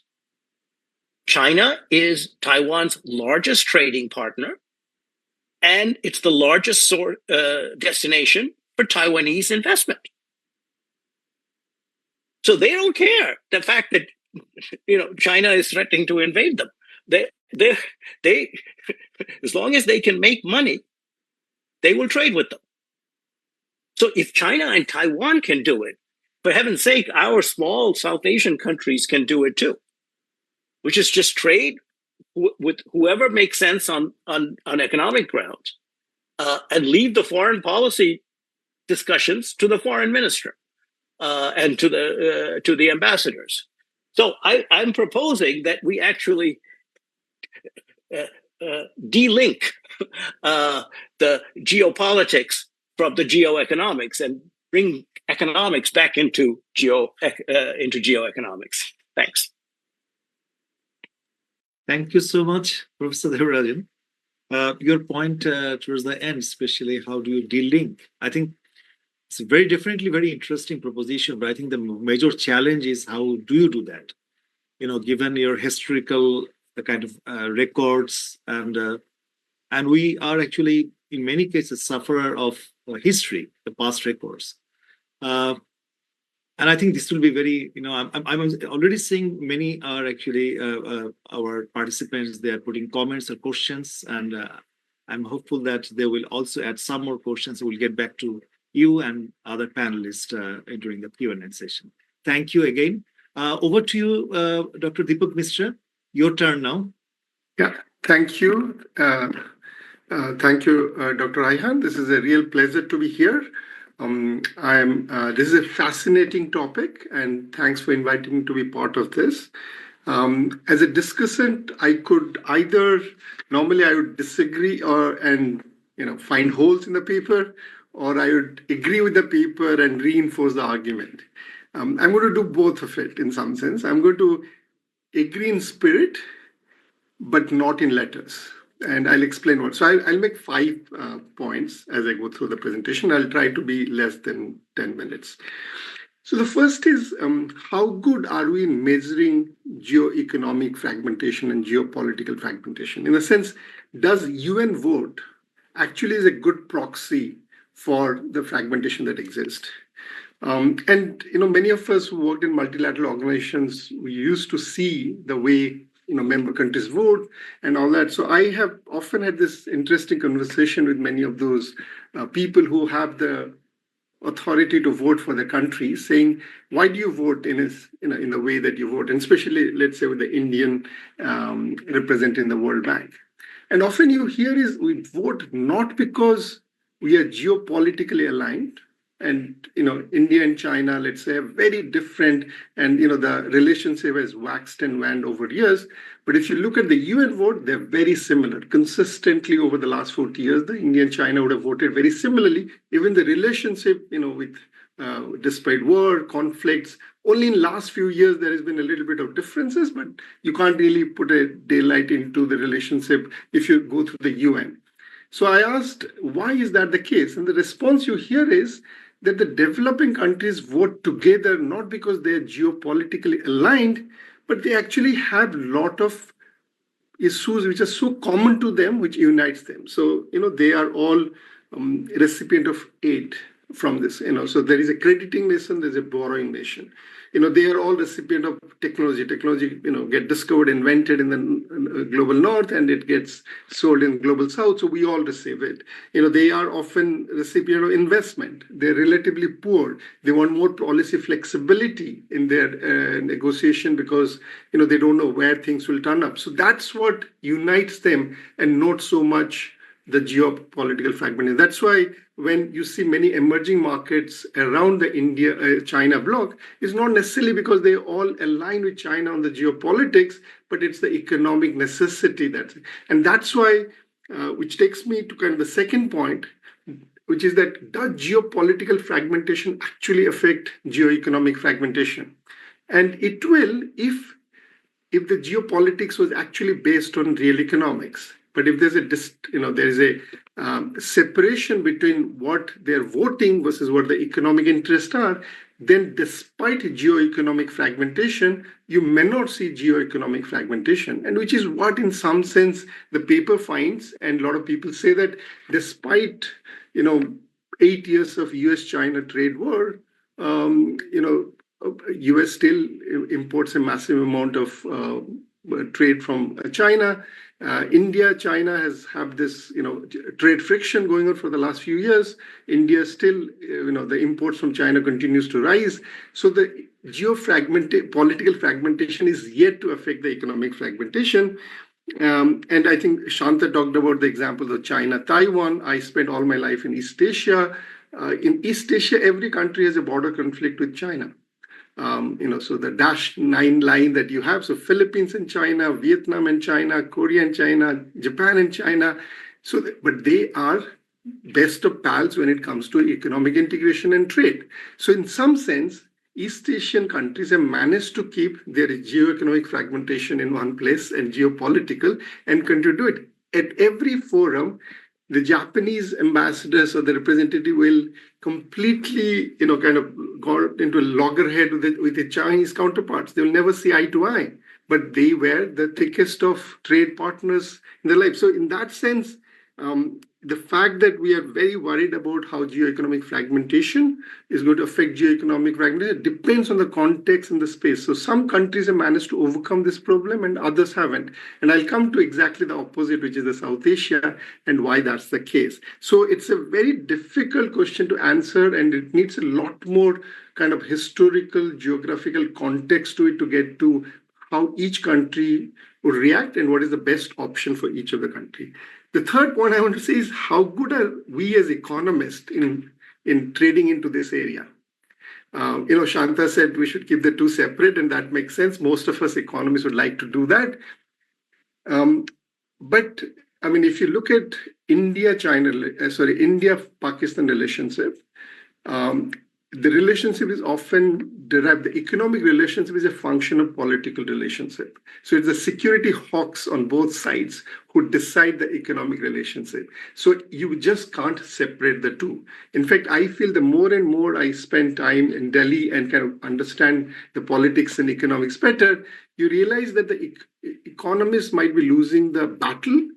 China is Taiwan's largest trading partner, and it's the largest destination for Taiwanese investment. So they don't care the fact that China is threatening to invade them. They as long as they can make money, they will trade with them. So if China and Taiwan can do it, for heaven's sake, our small South Asian countries can do it too, which is just trade with whoever makes sense on economic grounds, and leave the foreign policy discussions to the foreign minister and to the ambassadors. So I'm proposing that we actually de-link the geopolitics from the geoeconomics and bring economics back into geoeconomics. Thanks. Thank you so much, Professor Devarajan. Your point towards the end, especially how do you de-link? I think it's definitely very interesting proposition, but I think the major challenge is how do you do that? Given your historical kind of records, and we are actually in many cases sufferer of history, the past records. And I think this will be very, I'm already seeing many are actually our participants, they are putting comments or questions, and I'm hopeful that they will also add some more questions. We'll get back to you and other panelists during the Q&A session. Thank you again. Over to you, Dr. Deepak Mishra. Your turn now. Yeah, thank you. Thank you, Dr. Raihan. This is a real pleasure to be here. This is a fascinating topic, and thanks for inviting me to be part of this. As a discussant, I could normally I would disagree and find holes in the paper, or I would agree with the paper and reinforce the argument. I'm going to do both of it in some sense. I'm going to agree in spirit, but not in letters. And I'll explain what. So I'll make 5 points as I go through the presentation. I'll try to be less than 10 minutes. So the first is, how good are we in measuring geoeconomic fragmentation and geopolitical fragmentation? In a sense, does UN vote actually is a good proxy for the fragmentation that exists? And many of us who worked in multilateral organizations, we used to see the way member countries vote and all that. So I have often had this interesting conversation with many of those people who have the authority to vote for the country, saying, why do you vote in the way that you vote? And especially, let's say, with the Indian representing the World Bank. And often you hear is we vote not because we are geopolitically aligned, and India and China, let's say, are very different, and the relationship has waxed and waned over years. But if you look at the UN vote, they're very similar. Consistently over the last 40 years, the India and China would have voted very similarly. Even the relationship, with despite war, conflicts, only in last few years there has been a little bit of differences, but you can't really put a daylight into the relationship if you go through the UN. So I asked, why is that the case? And the response you hear is that the developing countries vote together not because they are geopolitically aligned, but they actually have a lot of issues which are so common to them, which unites them. So, they are all recipient of aid from this. So there is a crediting nation, there's a borrowing nation. They are all recipient of technology. Technology, get discovered, invented in the global north, and it gets sold in global south. So we all receive it. They are often recipient of investment. They're relatively poor. They want more policy flexibility in their negotiation because, they don't know where things will turn up. So that's what unites them, and not so much the geopolitical fragmentation. That's why when you see many emerging markets around the India-China bloc, it's not necessarily because they all align with China on the geopolitics, but it's the economic necessity and that's why, which takes me to kind of the second point, which is that does geopolitical fragmentation actually affect geoeconomic fragmentation? And it will if the geopolitics was actually based on real economics. But if there's a separation between what they're voting versus what the economic interests are, then despite geoeconomic fragmentation, you may not see geoeconomic fragmentation, and which is what in some sense the paper finds. And a lot of people say that despite 8 years of US-China trade war, US still imports a massive amount of trade from China. India, China has this, trade friction going on for the last few years. India still, the imports from China continues to rise. So the political fragmentation is yet to affect the economic fragmentation. And I think Shanta talked about the example of China, Taiwan. I spent all my life in East Asia. In East Asia, every country has a border conflict with China. So the -9 line that you have, so Philippines and China, Vietnam and China, Korea and China, Japan and China. But they are best of pals when it comes to economic integration and trade. So in some sense, East Asian countries have managed to keep their geoeconomic fragmentation in one place and geopolitical and continue to do it. At every forum, the Japanese ambassadors or the representative will completely, kind of go into a loggerhead with the Chinese counterparts. They will never see eye to eye, but they were the thickest of trade partners in their life. So in that sense, the fact that we are very worried about how geoeconomic fragmentation is going to affect geoeconomic fragmentation depends on the context and the space. So some countries have managed to overcome this problem and others haven't. And I'll come to exactly the opposite, which is the South Asia, and why that's the case. So it's a very difficult question to answer, and it needs a lot more kind of historical, geographical context to it to get to how each country would react and what is the best option for each of the country. The third point I want to say is how good are we as economists in trading into this area? Shanta said we should keep the two separate, and that makes sense. Most of us economists would like to do that. But I mean, if you look at India-Pakistan relationship, the relationship is often derived. The economic relationship is a function of political relationship. So it's the security hawks on both sides who decide the economic relationship. So you just can't separate the two. In fact, I feel the more and more I spend time in Delhi and kind of understand the politics and economics better, you realize that the economists might be losing the battle,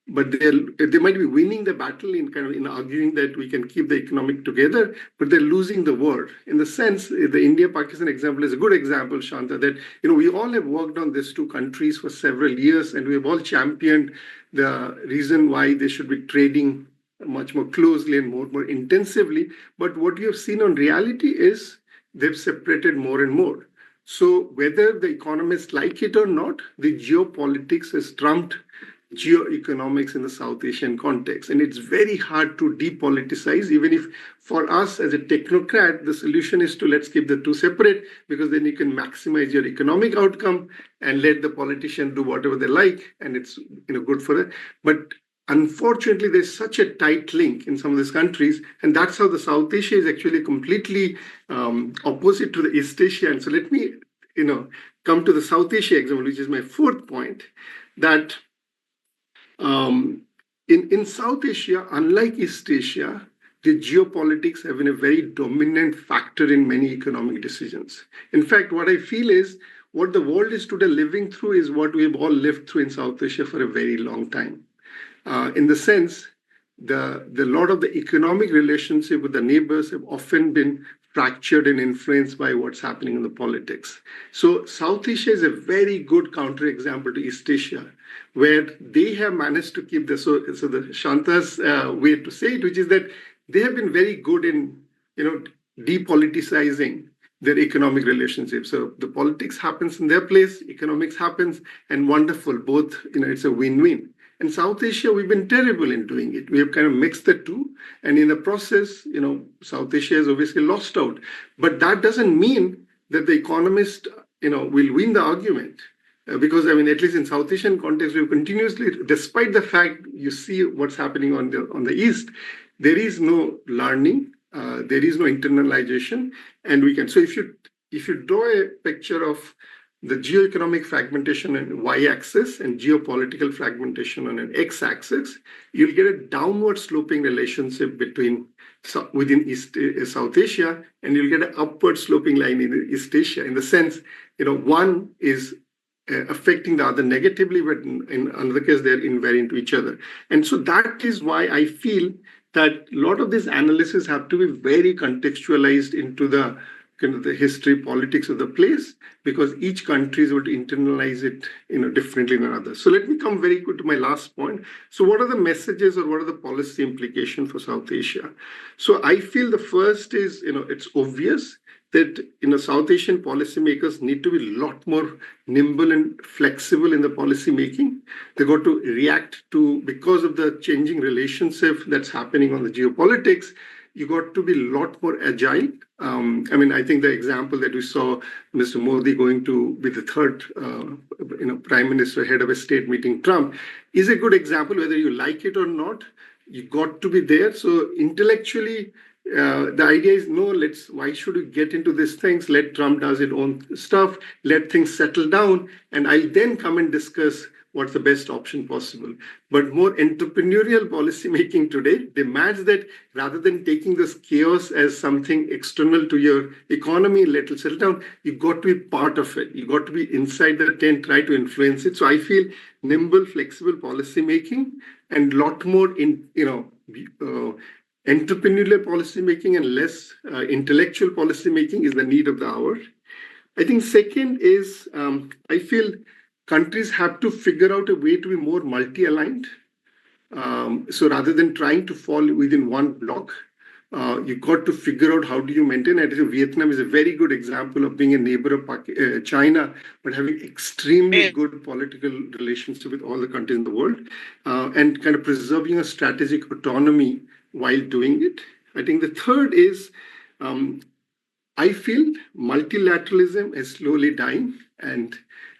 but they might be winning the battle in arguing that we can keep the economic together, but they're losing the war. In the sense, the India-Pakistan example is a good example, Shanta, that we all have worked on these two countries for several years, and we've all championed the reason why they should be trading much more closely and more intensively. But what you have seen on reality is they've separated more and more. So whether the economists like it or not, the geopolitics has trumped geoeconomics in the South Asian context. And it's very hard to depoliticize, even if for us as a technocrat, the solution is to let's keep the two separate, because then you can maximize your economic outcome and let the politician do whatever they like, and it's good for them. But unfortunately, there's such a tight link in some of these countries, and that's how the South Asia is actually completely opposite to the East Asia. And so let me come to the South Asia example, which is my fourth point, that in South Asia, unlike East Asia, the geopolitics have been a very dominant factor in many economic decisions. In fact, what I feel is what the world is today living through is what we've all lived through in South Asia for a very long time. In the sense, the lot of the economic relationship with the neighbors have often been fractured and influenced by what's happening in the politics. So South Asia is a very good counterexample to East Asia, where they have managed to keep the Shanta's way to say it, which is that they have been very good in depoliticizing their economic relationships. So the politics happens in their place, economics happens, and wonderful. Both, it's a win-win. In South Asia, we've been terrible in doing it. We have kind of mixed the two. And in the process, South Asia has obviously lost out. But that doesn't mean that the economist, will win the argument. Because, at least in South Asian context, we've continuously, despite the fact you see what's happening on the East, there is no learning, there is no internalization. And we can, so if you draw a picture of the geoeconomic fragmentation on y-axis and geopolitical fragmentation on an x-axis, you'll get a downward sloping relationship within South Asia, and you'll get an upward sloping line in East Asia. In the sense, one is affecting the other negatively, but in another case, they're invariant to each other. And so that is why I feel that a lot of this analysis have to be very contextualized into the history, politics of the place, because each country is able to internalize it, differently than others. So let me come very quick to my last point. So what are the messages or what are the policy implications for South Asia? So I feel the first is, it's obvious that, South Asian policymakers need to be a lot more nimble and flexible in the policy making. They got to react to, because of the changing relationship that's happening on the geopolitics, you got to be a lot more agile. I think the example that we saw Mr. Modi going to be the third, prime minister head of a state meeting Trump is a good example. Whether you like it or not, you got to be there. So intellectually, the idea is why should we get into these things? Let Trump does his own stuff, let things settle down, and I'll then come and discuss what's the best option possible. But more entrepreneurial policy making today demands that rather than taking this chaos as something external to your economy, let it settle down, you got to be part of it. You got to be inside the tent, try to influence it. So I feel nimble, flexible policy making and a lot more entrepreneurial policy making and less intellectual policy making is the need of the hour. I think second is, I feel countries have to figure out a way to be more multi-aligned. So rather than trying to fall within one block, you got to figure out how do you maintain it. Vietnam is a very good example of being a neighbor of China, but having extremely good political relationship with all the countries in the world, and kind of preserving a strategic autonomy while doing it. I think the third is, I feel multilateralism is slowly dying, and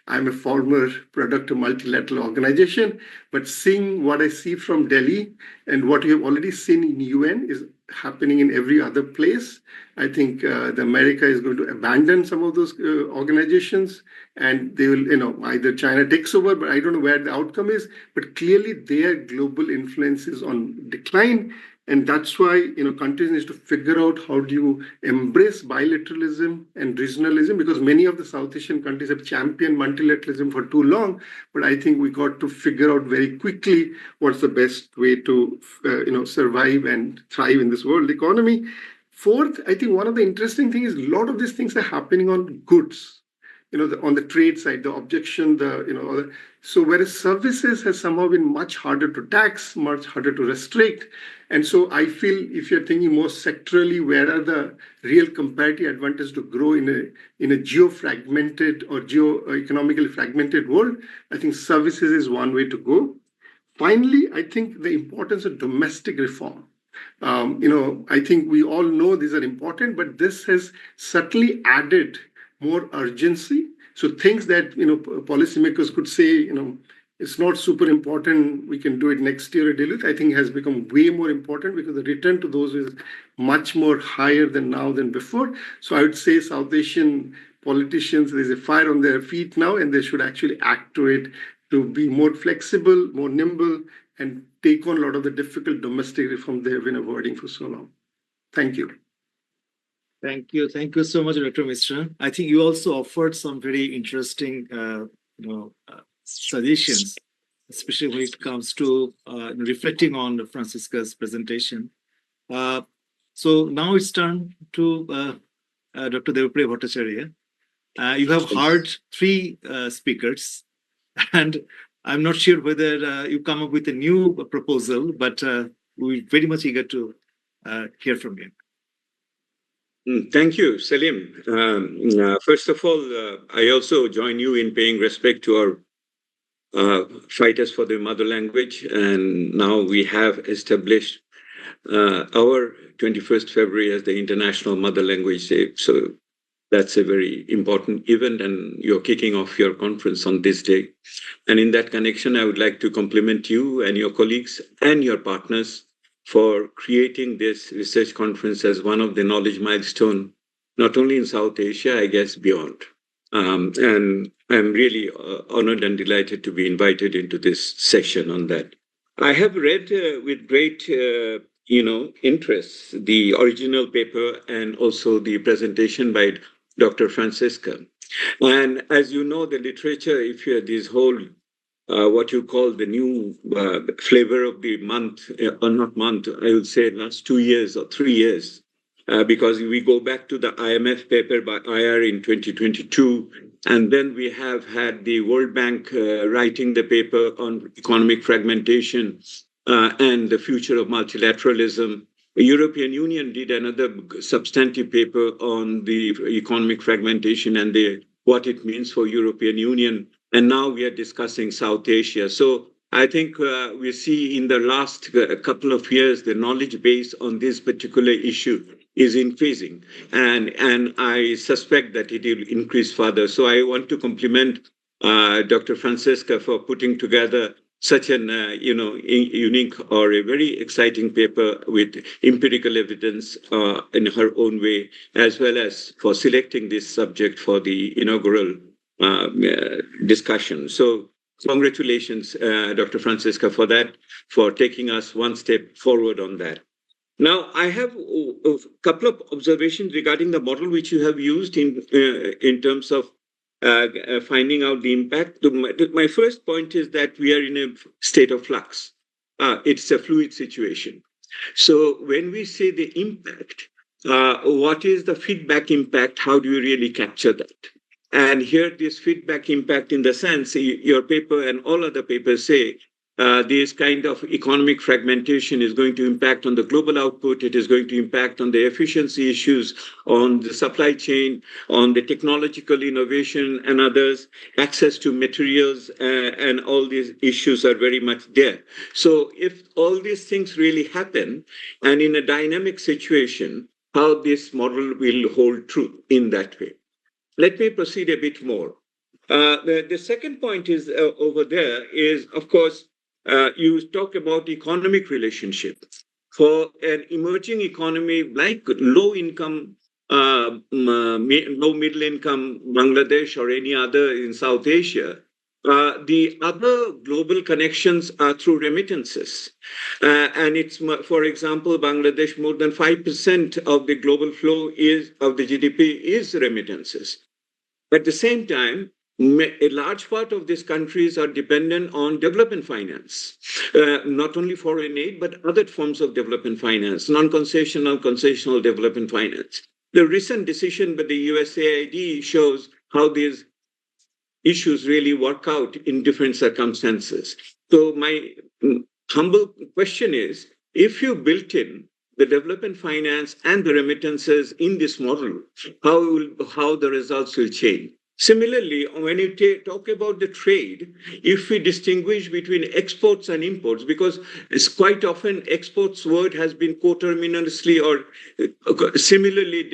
I'm a former product of multilateral organization, but seeing what I see from Delhi and what we have already seen in UN is happening in every other place. I think the America is going to abandon some of those organizations, and they will, either China takes over, but I don't know where the outcome is. But clearly, their global influence is on decline. And that's why, countries need to figure out how do you embrace bilateralism and regionalism, because many of the South Asian countries have championed multilateralism for too long. But I think we got to figure out very quickly what's the best way to, survive and thrive in this world economy. Fourth, I think one of the interesting things is a lot of these things are happening on goods. on the trade side, the objection, so whereas services has somehow been much harder to tax, much harder to restrict. And so I feel if you're thinking more sectorally, where are the real comparative advantage to grow in a geo-fragmented or geo-economically fragmented world, I think services is one way to go. Finally, I think the importance of domestic reform. I think we all know these are important, but this has certainly added more urgency. So things that policymakers could say, it's not super important, we can do it next year or deal with, I think has become way more important because the return to those is much more higher than now than before. So I would say South Asian politicians, there's a fire on their feet now, and they should actually act to it to be more flexible, more nimble, and take on a lot of the difficult domestic reform they have been avoiding for so long. Thank you. Thank you. Thank you so much, Dr. Mishra. I think you also offered some very interesting suggestions, especially when it comes to reflecting on Francisca's presentation. So now it's time to Dr. Devapriya Bhattacharya. You have heard three speakers, and I'm not sure whether you come up with a new proposal, but we're very much eager to hear from you. Thank you, Salim. First of all, I also join you in paying respect to our fighters for the mother language. And now we have established our 21st February as the International Mother Language Day. So that's a very important event, and you're kicking off your conference on this day. And in that connection, I would like to compliment you and your colleagues and your partners for creating this research conference as one of the knowledge milestone, not only in South Asia, I guess beyond. And I'm really honored and delighted to be invited into this session on that. I have read with great interest the original paper and also the presentation by Dr. Francisca. And as you know, the literature, if you have this whole what you call the new flavor of the month, or not month, I would say last 2 years or 3 years, because we go back to the IMF paper by IR in 2022, and then we have had the World Bank writing the paper on economic fragmentation and the future of multilateralism. The European Union did another substantive paper on the economic fragmentation and what it means for European Union. And now we are discussing South Asia. So I think we see in the last couple of years, the knowledge base on this particular issue is increasing. And I suspect that it will increase further. So I want to compliment Dr. Francisca for putting together such an unique or a very exciting paper with empirical evidence in her own way, as well as for selecting this subject for the inaugural discussion. So congratulations, Dr. Francisca, for that, for taking us one step forward on that. Now, I have a couple of observations regarding the model which you have used in terms of finding out the impact. My first point is that we are in a state of flux. It's a fluid situation. So when we say the impact, what is the feedback impact? How do you really capture that? And here, this feedback impact, in the sense, your paper and all other papers say this kind of economic fragmentation is going to impact on the global output. It is going to impact on the efficiency issues, on the supply chain, on the technological innovation and others, access to materials, and all these issues are very much there. So if all these things really happen, and in a dynamic situation, how this model will hold true in that way. Let me proceed a bit more. The second point is over there is, of course, you talk about economic relationship. For an emerging economy like low income, low middle income Bangladesh or any other in South Asia, the other global connections are through remittances. And it's, for example, Bangladesh, more than 5% of the global flow of the GDP is remittances. At the same time, a large part of these countries are dependent on development finance, not only foreign aid, but other forms of development finance, non-concessional, concessional development finance. The recent decision by the USAID shows how these issues really work out in different circumstances. So my humble question is, if you built in the development finance and the remittances in this model, how the results will change? Similarly, when you talk about the trade, if we distinguish between exports and imports, because it's quite often exports word has been coterminously or similarly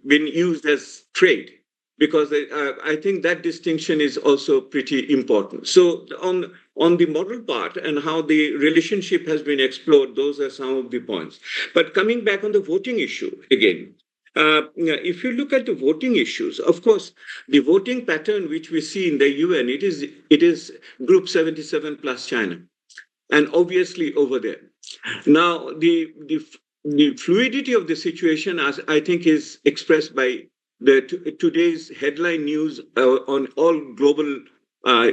been used as trade, because I think that distinction is also pretty important. So on the model part and how the relationship has been explored, those are some of the points. But coming back on the voting issue again, if you look at the voting issues, of course, the voting pattern which we see in the UN, it is Group 77 plus China, and obviously over there. Now, the fluidity of the situation, as I think, is expressed by today's headline news on all global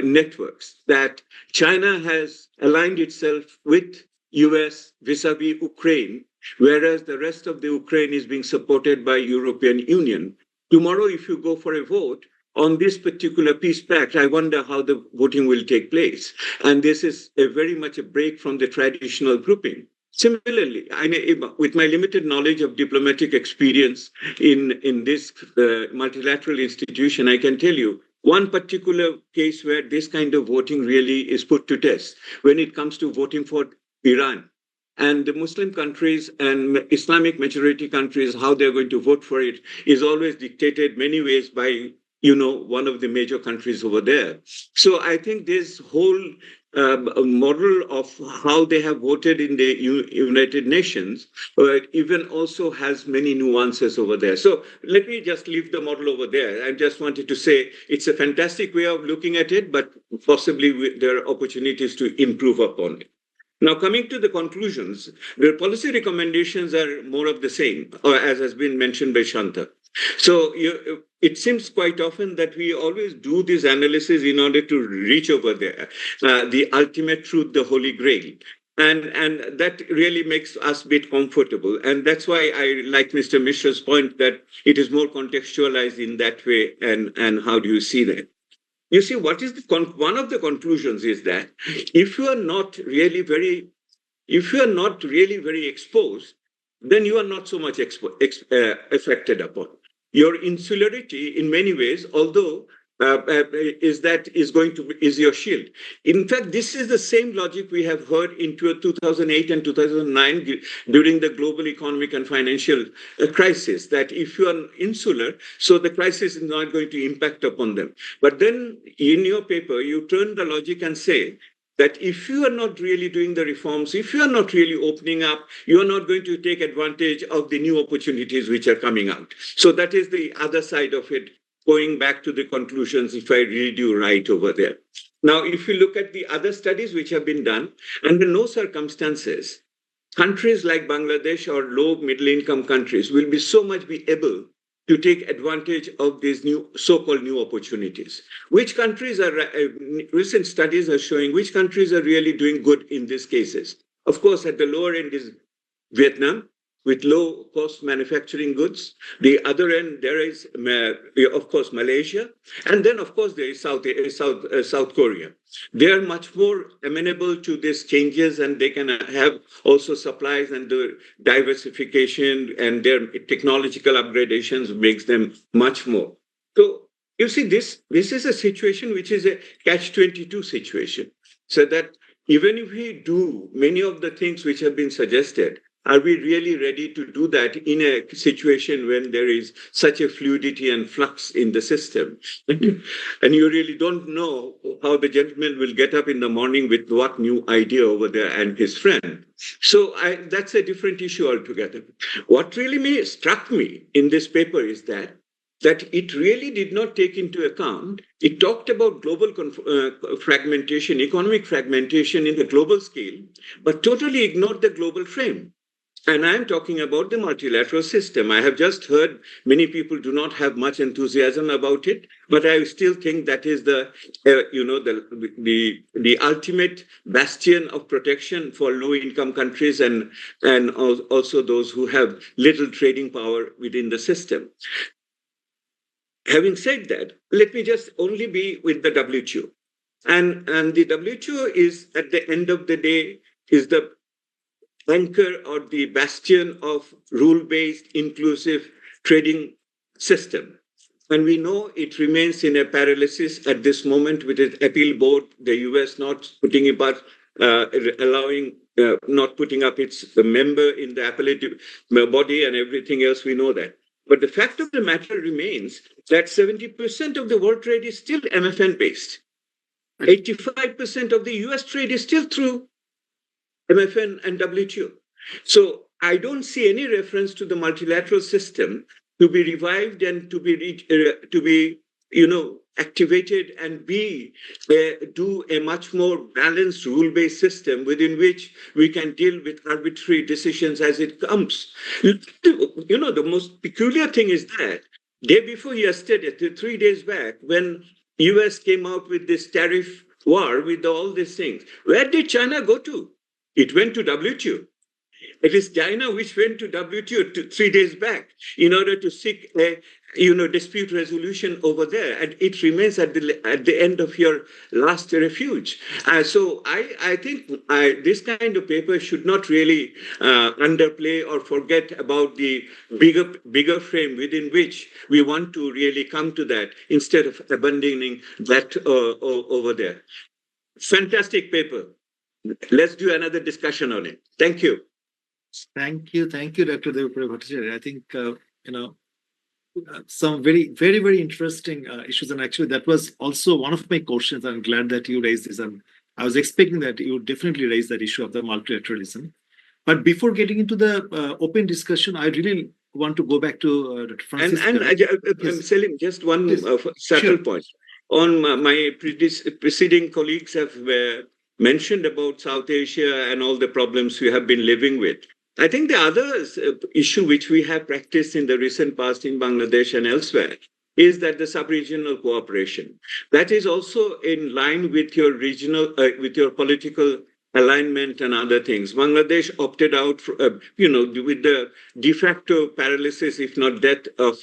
networks, that China has aligned itself with US vis-a-vis Ukraine, whereas the rest of the Ukraine is being supported by European Union. Tomorrow, if you go for a vote on this particular peace pact, I wonder how the voting will take place. And this is very much a break from the traditional grouping. Similarly, with my limited knowledge of diplomatic experience in this multilateral institution, I can tell you one particular case where this kind of voting really is put to test when it comes to voting for Iran. And the Muslim countries and Islamic majority countries, how they're going to vote for it is always dictated many ways by, one of the major countries over there. So I think this whole model of how they have voted in the United Nations even also has many nuances over there. So let me just leave the model over there. I just wanted to say it's a fantastic way of looking at it, but possibly there are opportunities to improve upon it. Now, coming to the conclusions, the policy recommendations are more of the same, or as has been mentioned by Shanta. So it seems quite often that we always do this analysis in order to reach over there, the ultimate truth, the holy grail. And that really makes us a bit comfortable. And that's why I like Mr. Mishra's point that it is more contextualized in that way. And how do you see that? You see, what is one of the conclusions is that if you are not really very exposed, then you are not so much affected upon. Your insularity, in many ways, although is your shield. In fact, this is the same logic we have heard in 2008 and 2009 during the global economic and financial crisis, that if you are insular, so the crisis is not going to impact upon them. But then in your paper, you turn the logic and say that if you are not really doing the reforms, if you are not really opening up, you are not going to take advantage of the new opportunities which are coming out. So that is the other side of it, going back to the conclusions, if I read you right over there. Now, if you look at the other studies which have been done, under no circumstances, countries like Bangladesh or low middle income countries will be so much be able to take advantage of these new so-called new opportunities. Which countries are, recent studies are showing which countries are really doing good in these cases. Of course, at the lower end is Vietnam, with low-cost manufacturing goods. The other end, there is, of course, Malaysia. And then, of course, there is South Korea. They are much more amenable to these changes, and they can have also supplies, and the diversification and their technological upgradations makes them much more. So you see, this is a situation which is a catch-22 situation. So that even if we do many of the things which have been suggested, are we really ready to do that in a situation when there is such a fluidity and flux in the system? And you really don't know how the gentleman will get up in the morning with what new idea over there and his friend. So that's a different issue altogether. What really struck me in this paper is that it really did not take into account, it talked about global fragmentation, economic fragmentation in the global scale, but totally ignored the global frame. And I'm talking about the multilateral system. I have just heard many people do not have much enthusiasm about it, but I still think that is the ultimate bastion of protection for low-income countries and also those who have little trading power within the system. having said that, let me just only be with the WTO. And the WTO is, at the end of the day, is the anchor or the bastion of rule-based, inclusive trading system. And we know it remains in a paralysis at this moment with its appeal board, the US not putting it up, not putting up its member in the appellate body and everything else, we know that. But the fact of the matter remains that 70% of the world trade is still MFN based. 85% of the US trade is still through MFN and WTO. So I don't see any reference to the multilateral system to be revived and to be activated and do a much more balanced rule-based system within which we can deal with arbitrary decisions as it comes. The most peculiar thing is that day before yesterday, 3 days back, when US came out with this tariff war with all these things, where did China go to? It went to WTO. It is China which went to WTO 3 days back in order to seek a dispute resolution over there, and it remains at the end of your last refuge. So I think this kind of paper should not really underplay or forget about the bigger frame within which we want to really come to that instead of abandoning that over there. Fantastic paper. Let's do another discussion on it. Thank you. Thank you, Dr. Devapriya Bhattacharya. I think some very, very, very interesting issues, and actually that was also one of my questions. I'm glad that you raised this, and I was expecting that you would definitely raise that issue of the multilateralism. But before getting into the open discussion, I really want to go back to Dr. Francis. And Selim, just one subtle point. On my preceding colleagues have mentioned about South Asia and all the problems we have been living with. I think the other issue which we have practiced in the recent past in Bangladesh and elsewhere is that the sub-regional cooperation. That is also in line with your regional, with your political alignment and other things. Bangladesh opted out, with the de facto paralysis, if not death, of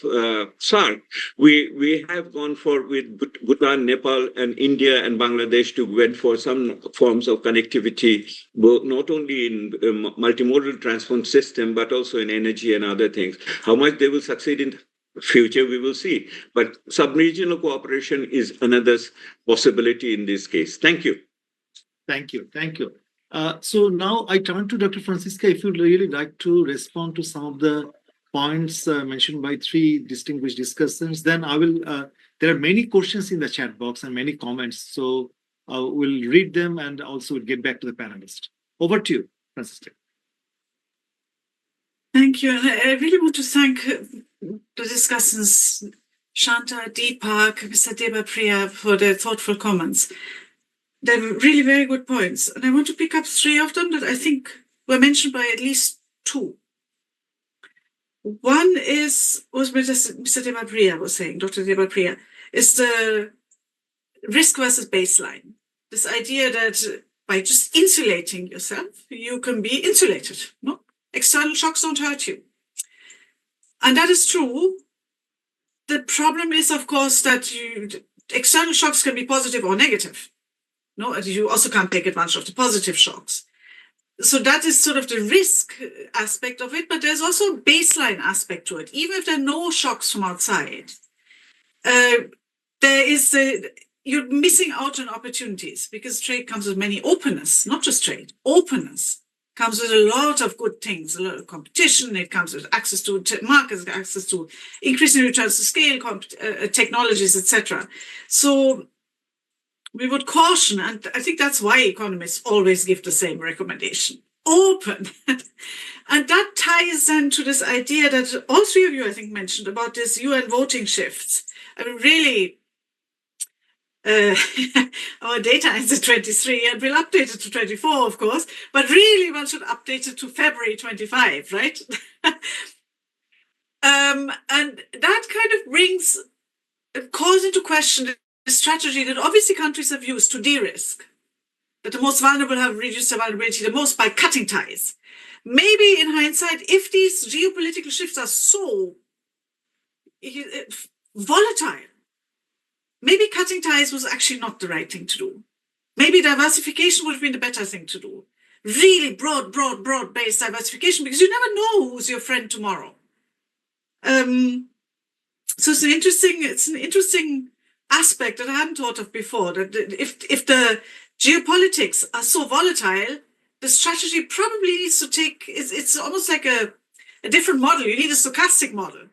SAARC. We have gone with Bhutan, Nepal, and India and Bangladesh to went for some forms of connectivity, not only in multimodal transport system, but also in energy and other things. How much they will succeed in future, we will see. But sub-regional cooperation is another possibility in this case. Thank you. Thank you. So now I turn to Dr. Francisca. If you'd really like to respond to some of the points mentioned by three distinguished discussants, then I will. There are many questions in the chat box and many comments, so we'll read them and also get back to the panelists. Over to you, Francisca. Thank you. And I really want to thank the discussants, Shanta, Deepak, Mr. Devapriya, for their thoughtful comments. They're really very good points. And I want to pick up three of them that I think were mentioned by at least two. One was Mr. Devapriya was saying, Dr. Devapriya, is the risk versus baseline. This idea that by just insulating yourself, you can be insulated. No? External shocks don't hurt you. And that is true. The problem is, of course, that external shocks can be positive or negative. No, you also can't take advantage of the positive shocks. So that is sort of the risk aspect of it, but there's also a baseline aspect to it. Even if there are no shocks from outside, you're missing out on opportunities because trade comes with many openness, not just trade, openness. Comes with a lot of good things, a lot of competition. It comes with access to markets, access to increasing returns to scale, technologies, etc. So we would caution, and I think that's why economists always give the same recommendation: open. And that ties then to this idea that all three of you, I think, mentioned about this UN voting shifts. I mean, really. Our data ends at 23 and we'll update it to 24, of course, but really one should update it to February 25, right? And that kind of calls into question the strategy that obviously countries have used to de-risk, that the most vulnerable have reduced their vulnerability the most by cutting ties. Maybe in hindsight, if these geopolitical shifts are so volatile. Maybe cutting ties was actually not the right thing to do. Maybe diversification would have been the better thing to do. Really broad-based diversification, because you never know who's your friend tomorrow. So it's an interesting aspect that I hadn't thought of before, that if the geopolitics are so volatile, the strategy probably needs to it's almost like a different model. You need a stochastic model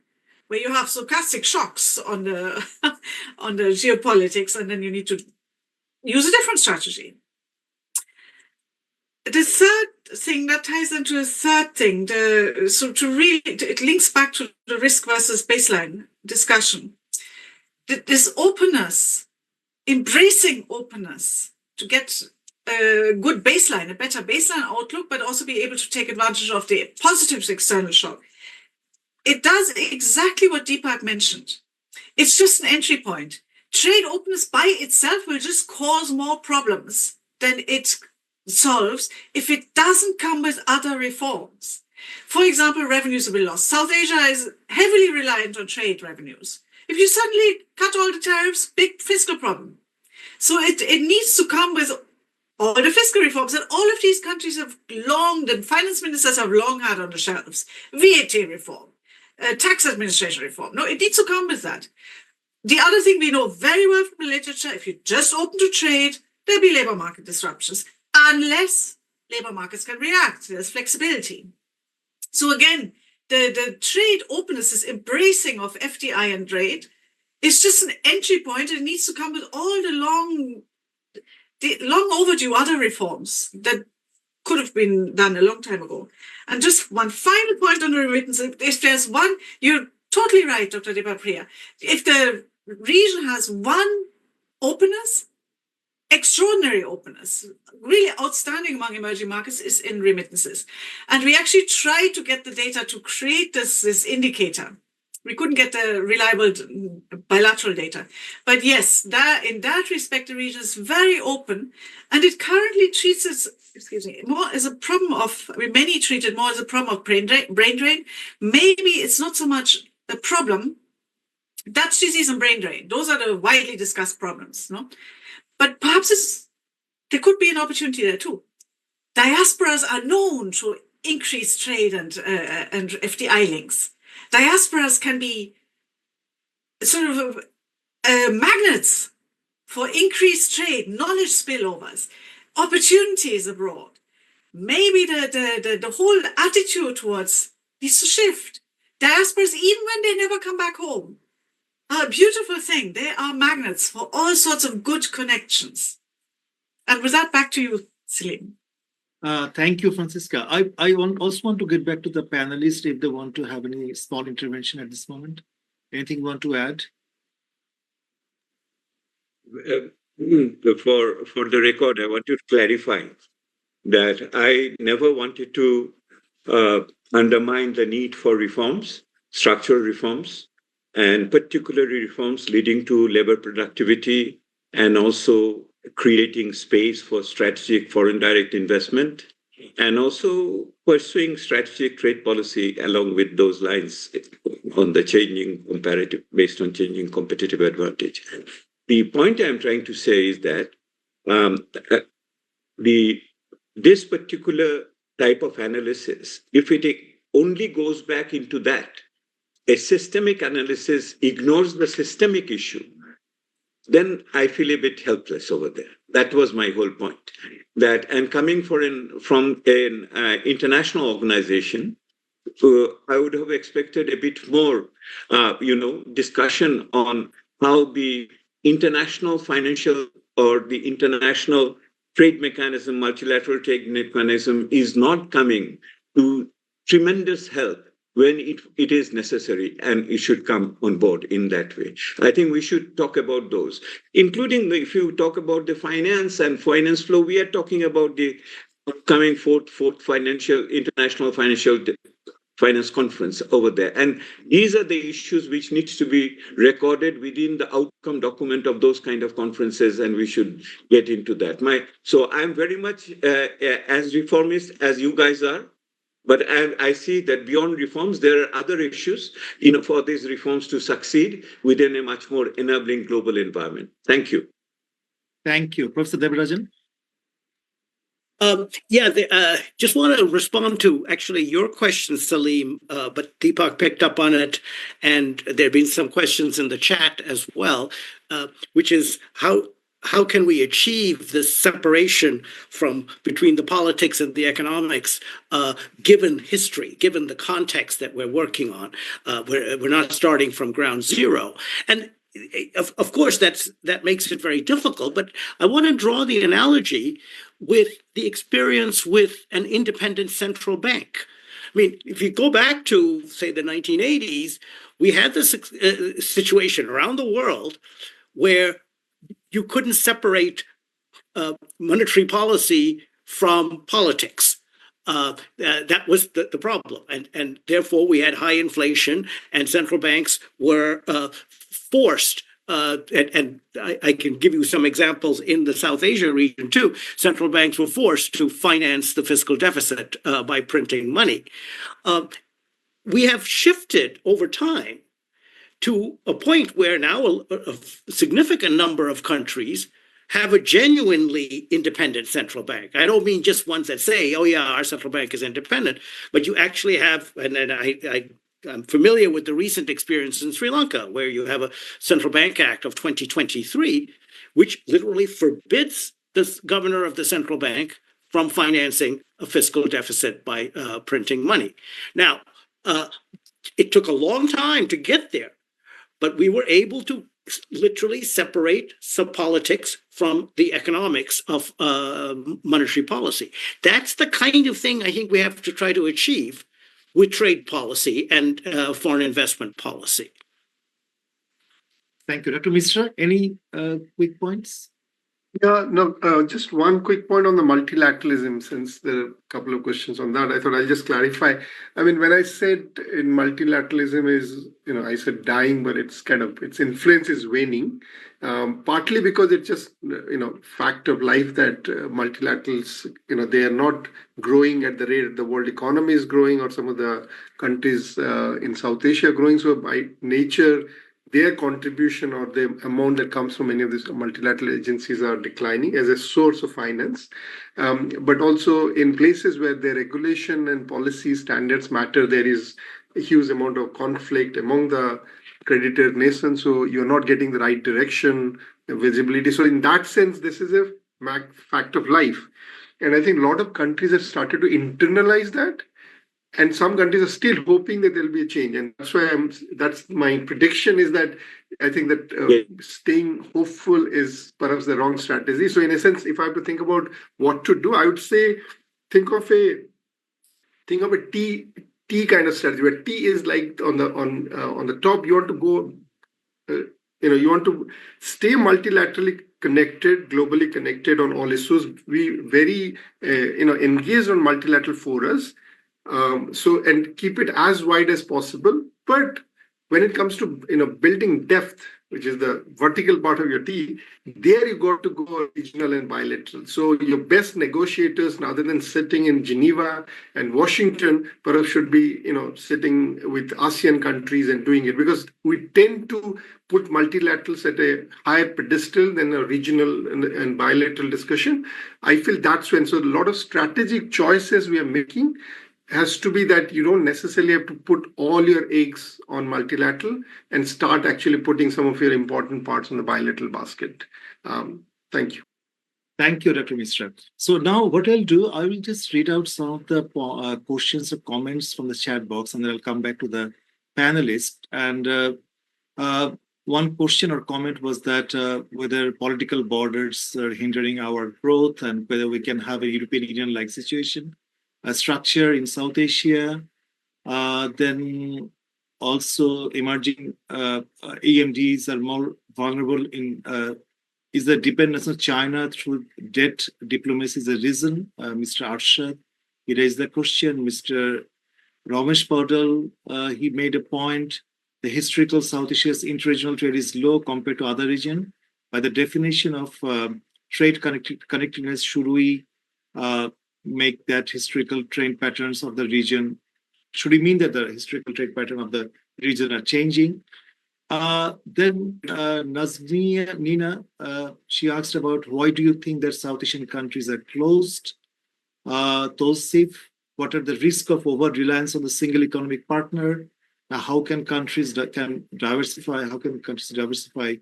where you have stochastic shocks on the on the geopolitics, and then you need to use a different strategy. The third thing that ties into the third thing, it links back to the risk versus baseline discussion. This openness, embracing openness to get a good baseline, a better baseline outlook, but also be able to take advantage of the positive external shock. It does exactly what Deepak mentioned. It's just an entry point. Trade openness by itself will just cause more problems than it solves if it doesn't come with other reforms. For example, revenues will be lost. South Asia is heavily reliant on trade revenues. If you suddenly cut all the tariffs, big fiscal problem. So it needs to come with all the fiscal reforms that all of these countries have the finance ministers have long had on the shelves. VAT reform, tax administration reform. No, it needs to come with that. The other thing we know very well from the literature, if you just open to trade, there'll be labor market disruptions, unless labor markets can react. There's flexibility. So again, the trade openness, this embracing of FDI and trade, is just an entry point. It needs to come with all the long overdue other reforms that could have been done a long time ago. And just one final point on the remittance. If there's one, you're totally right, Dr. Debapriya. If the region has one openness, extraordinary openness, really outstanding among emerging markets, is in remittances. And we actually tried to get the data to create this indicator. We couldn't get the reliable bilateral data. But yes, in that respect, the region is very open, and it currently treats it, more as a problem of, many treat it more as a problem of brain drain. Maybe it's not so much a problem. Dutch disease and brain drain, those are the widely discussed problems, no? But perhaps there could be an opportunity there too. Diasporas are known to increase trade and FDI links. Diasporas can be sort of magnets for increased trade, knowledge spillovers, opportunities abroad. Maybe the whole attitude towards needs to shift. Diasporas, even when they never come back home, are a beautiful thing. They are magnets for all sorts of good connections. And with that, back to you, Celine. Thank you, Francisca. I also want to get back to the panelists if they want to have any small intervention at this moment. Anything you want to add? For the record, I want to clarify that I never wanted to undermine the need for reforms, structural reforms, and particularly reforms leading to labor productivity and also creating space for strategic foreign direct investment, and also pursuing strategic trade policy along with those lines on the based on changing competitive advantage. The point I'm trying to say is that this particular type of analysis, if it only goes back into that, a systemic analysis ignores the systemic issue, then I feel a bit helpless over there. That was my whole point. And coming from an international organization, I would have expected a bit more, discussion on how the international financial or the international trade mechanism, multilateral trade mechanism, is not coming to tremendous help when it is necessary, and it should come on board in that way. I think we should talk about those, including if you talk about the finance and finance flow, we are talking about the upcoming fourth international finance conference over there. And these are the issues which needs to be recorded within the outcome document of those kind of conferences, and we should get into that. So I'm very much as reformist as you guys are. But I see that beyond reforms, there are other issues, for these reforms to succeed within a much more enabling global environment. Thank you. Thank you. Professor Devarajan? Just want to respond to actually your question, Salim, but Deepak picked up on it, and there have been some questions in the chat as well, which is how can we achieve this separation between the politics and the economics, given history, given the context that we're working on? We're not starting from ground zero. And of course, that makes it very difficult, but I want to draw the analogy with the experience with an independent central bank. I mean, if you go back to, say, the 1980s, we had this situation around the world where you couldn't separate monetary policy from politics. That was the problem. And therefore, we had high inflation, and central banks were forced. And I can give you some examples in the South Asia region too. Central banks were forced to finance the fiscal deficit by printing money. We have shifted over time to a point where now a significant number of countries have a genuinely independent central bank. I don't mean just ones that say, oh yeah, our central bank is independent, but you actually have, and I'm familiar with the recent experience in Sri Lanka, where you have a Central Bank Act of 2023, which literally forbids the governor of the central bank from financing a fiscal deficit by printing money. Now, it took a long time to get there, but we were able to literally separate some politics from the economics of monetary policy. That's the kind of thing I think we have to try to achieve with trade policy and foreign investment policy. Thank you. Dr. Mishra, any quick points? Yeah, no, just one quick point on the multilateralism, since there are a couple of questions on that. I thought I'll just clarify. I mean, when I said in multilateralism is, I said dying, but it's its influence is waning, partly because it's just, fact of life that multilaterals, they are not growing at the rate the world economy is growing, or some of the countries in South Asia are growing. So by nature, their contribution or the amount that comes from any of these multilateral agencies are declining as a source of finance. But also in places where the regulation and policy standards matter, there is a huge amount of conflict among the creditor nations. So you're not getting the right direction, visibility. So in that sense, this is a fact of life. And I think a lot of countries have started to internalize that. And some countries are still hoping that there'll be a change. And that's why that's my prediction, is that I think that staying hopeful is perhaps the wrong strategy. So in a sense, if I have to think about what to do, I would say, think of a T kind of strategy, where T is like on the top. You want to go, you want to stay multilaterally connected, globally connected on all issues. We very, engaged on multilateral forums. And keep it as wide as possible. But when it comes to building depth, which is the vertical part of your T, there you got to go regional and bilateral. So your best negotiators, rather than sitting in Geneva and Washington, perhaps should be sitting with ASEAN countries and doing it, because we tend to put multilaterals at a higher pedestal than a regional and bilateral discussion. I feel that's when, so a lot of strategic choices we are making has to be that you don't necessarily have to put all your eggs on multilateral and start actually putting some of your important parts on the bilateral basket. Thank you. Thank you, Dr. Mishra. So now what I'll do, I will just read out some of the questions or comments from the chat box, and then I'll come back to the panelists. And one question or comment was that whether political borders are hindering our growth, and whether we can have a European Union-like situation. A structure in South Asia, then also emerging EMDs are more vulnerable in, is the dependence on China through debt diplomacy is a reason? Mr. Arshad, he raised the question. Mr. Ramesh Paudal, he made a point. The historical South Asia's interregional trade is low compared to other regions. By the definition of trade connectedness, should we make that historical trade patterns of the region? Should it mean that the historical trade pattern of the region are changing? Then Nazmia Nina, she asked about why do you think that South Asian countries are closed? Tosif, what are the risks of over-reliance on the single economic partner? How can countries diversify? How can countries diversify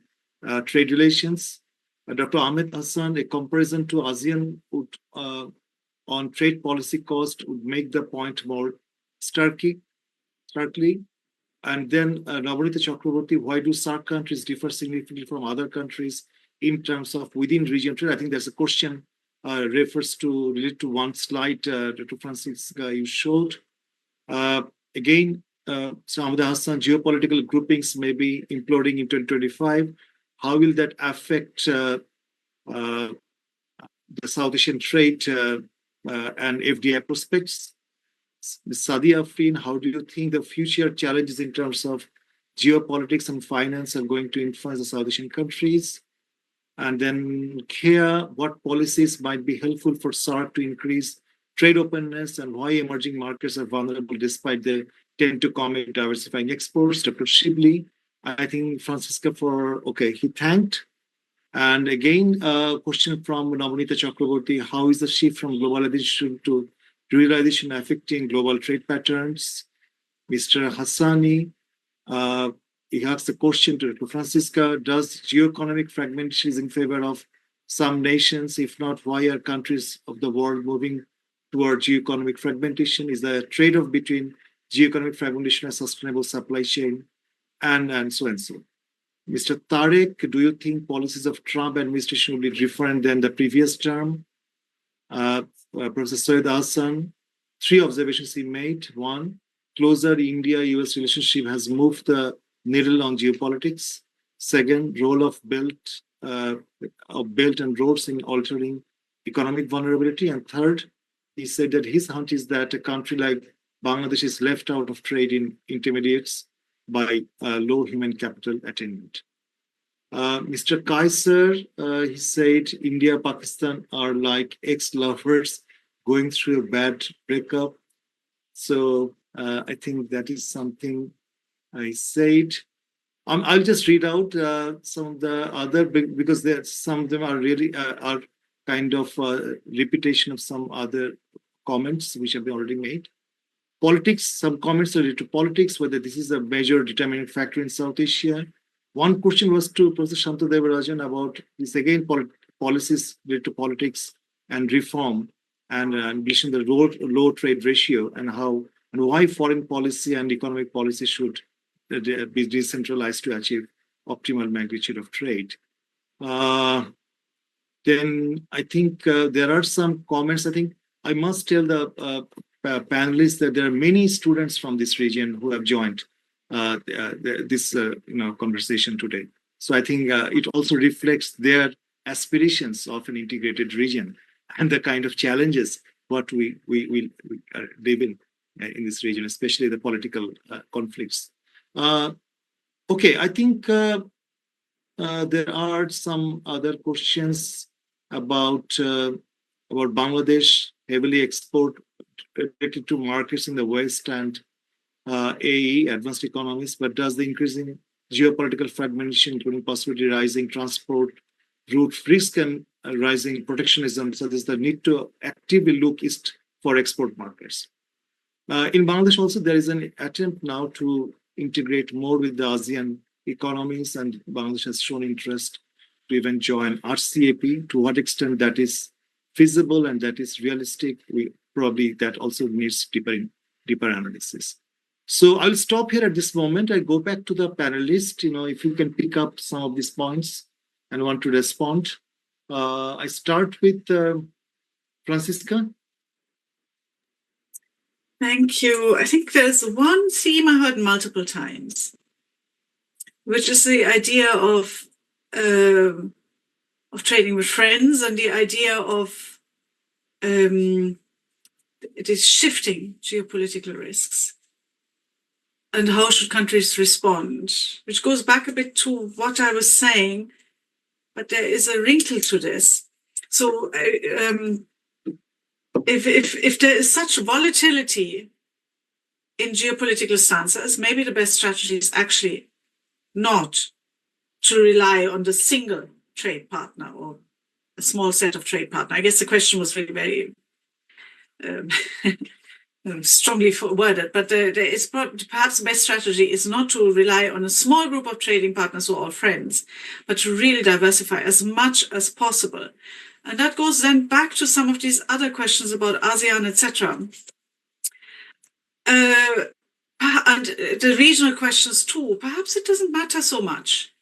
trade relations? Dr. Ahmed Hassan, a comparison to ASEAN would, on trade policy cost would make the point more starkly. And then Navanita Chakraborty, why do SAARC countries differ significantly from other countries in terms of within region trade? I think there's a question related to one slide, Dr. Francisca, you showed. Again, Ahmed Hassan, geopolitical groupings may be imploding in 2025. How will that affect the South Asian trade and FDI prospects? Sadia Afrin, how do you think the future challenges in terms of geopolitics and finance are going to influence the South Asian countries? And then Kia, what policies might be helpful for SAARC to increase trade openness and why emerging markets are vulnerable despite they tend to commit diversifying exports? Dr. Shibli, I think Francisca he thanked. And again, a question from Navanita Chakraborty, how is the shift from globalization to realization affecting global trade patterns? Mr. Hassani, he asked the question to Francisca, does geoeconomic fragmentation is in favor of some nations? If not, why are countries of the world moving toward geoeconomic fragmentation? Is there a trade-off between geoeconomic fragmentation and sustainable supply chain? And so and so. Mr. Tarek, do you think policies of Trump administration will be different than the previous term? Professor Syed Hassan, 3 observations he made. 1, closer India-US relationship has moved the needle on geopolitics. 2nd, role of belt and roads in altering economic vulnerability. And 3rd, he said that his hunch is that a country like Bangladesh is left out of trade in intermediates by low human capital attainment. Mr. Kaiser, he said India, Pakistan are like ex-lovers going through a bad breakup. So I think that is something I said. I'll just read out some of the other, because some of them are really are kind of repetition of some other comments which have been already made. Politics, some comments related to politics, whether this is a major determining factor in South Asia. One question was to Professor Shanta Devarajan about this, again, policies related to politics and reform and ambition, the low trade ratio, and how and why foreign policy and economic policy should be decentralized to achieve optimal magnitude of trade. Then I think there are some comments. I think I must tell the panelists that there are many students from this region who have joined this conversation today. So I think it also reflects their aspirations of an integrated region and the kind of challenges what we are living in this region, especially the political conflicts. Okay, I think there are some other questions about Bangladesh, heavily export related to markets in the West and AE, advanced economies, but does the increasing geopolitical fragmentation, including possibility rising transport route risk and rising protectionism, so there's the need to actively look east for export markets. In Bangladesh also, there is an attempt now to integrate more with the ASEAN economies, and Bangladesh has shown interest to even join RCEP. To what extent that is feasible and that is realistic, that also needs deeper analysis. So I'll stop here at this moment. I go back to the panelists, if you can pick up some of these points and want to respond. I start with Francisca. Thank you. I think there's one theme I heard multiple times, which is the idea of trading with friends and the idea of it is shifting geopolitical risks. And how should countries respond? Which goes back a bit to what I was saying, but there is a wrinkle to this. So if there is such volatility in geopolitical stances, maybe the best strategy is actually not to rely on the single trade partner or a small set of trade partner. I guess the question was really very strongly worded, but there is perhaps the best strategy is not to rely on a small group of trading partners who are all friends, but to really diversify as much as possible. And that goes then back to some of these other questions about ASEAN, etc. And the regional questions too. Perhaps it doesn't matter so much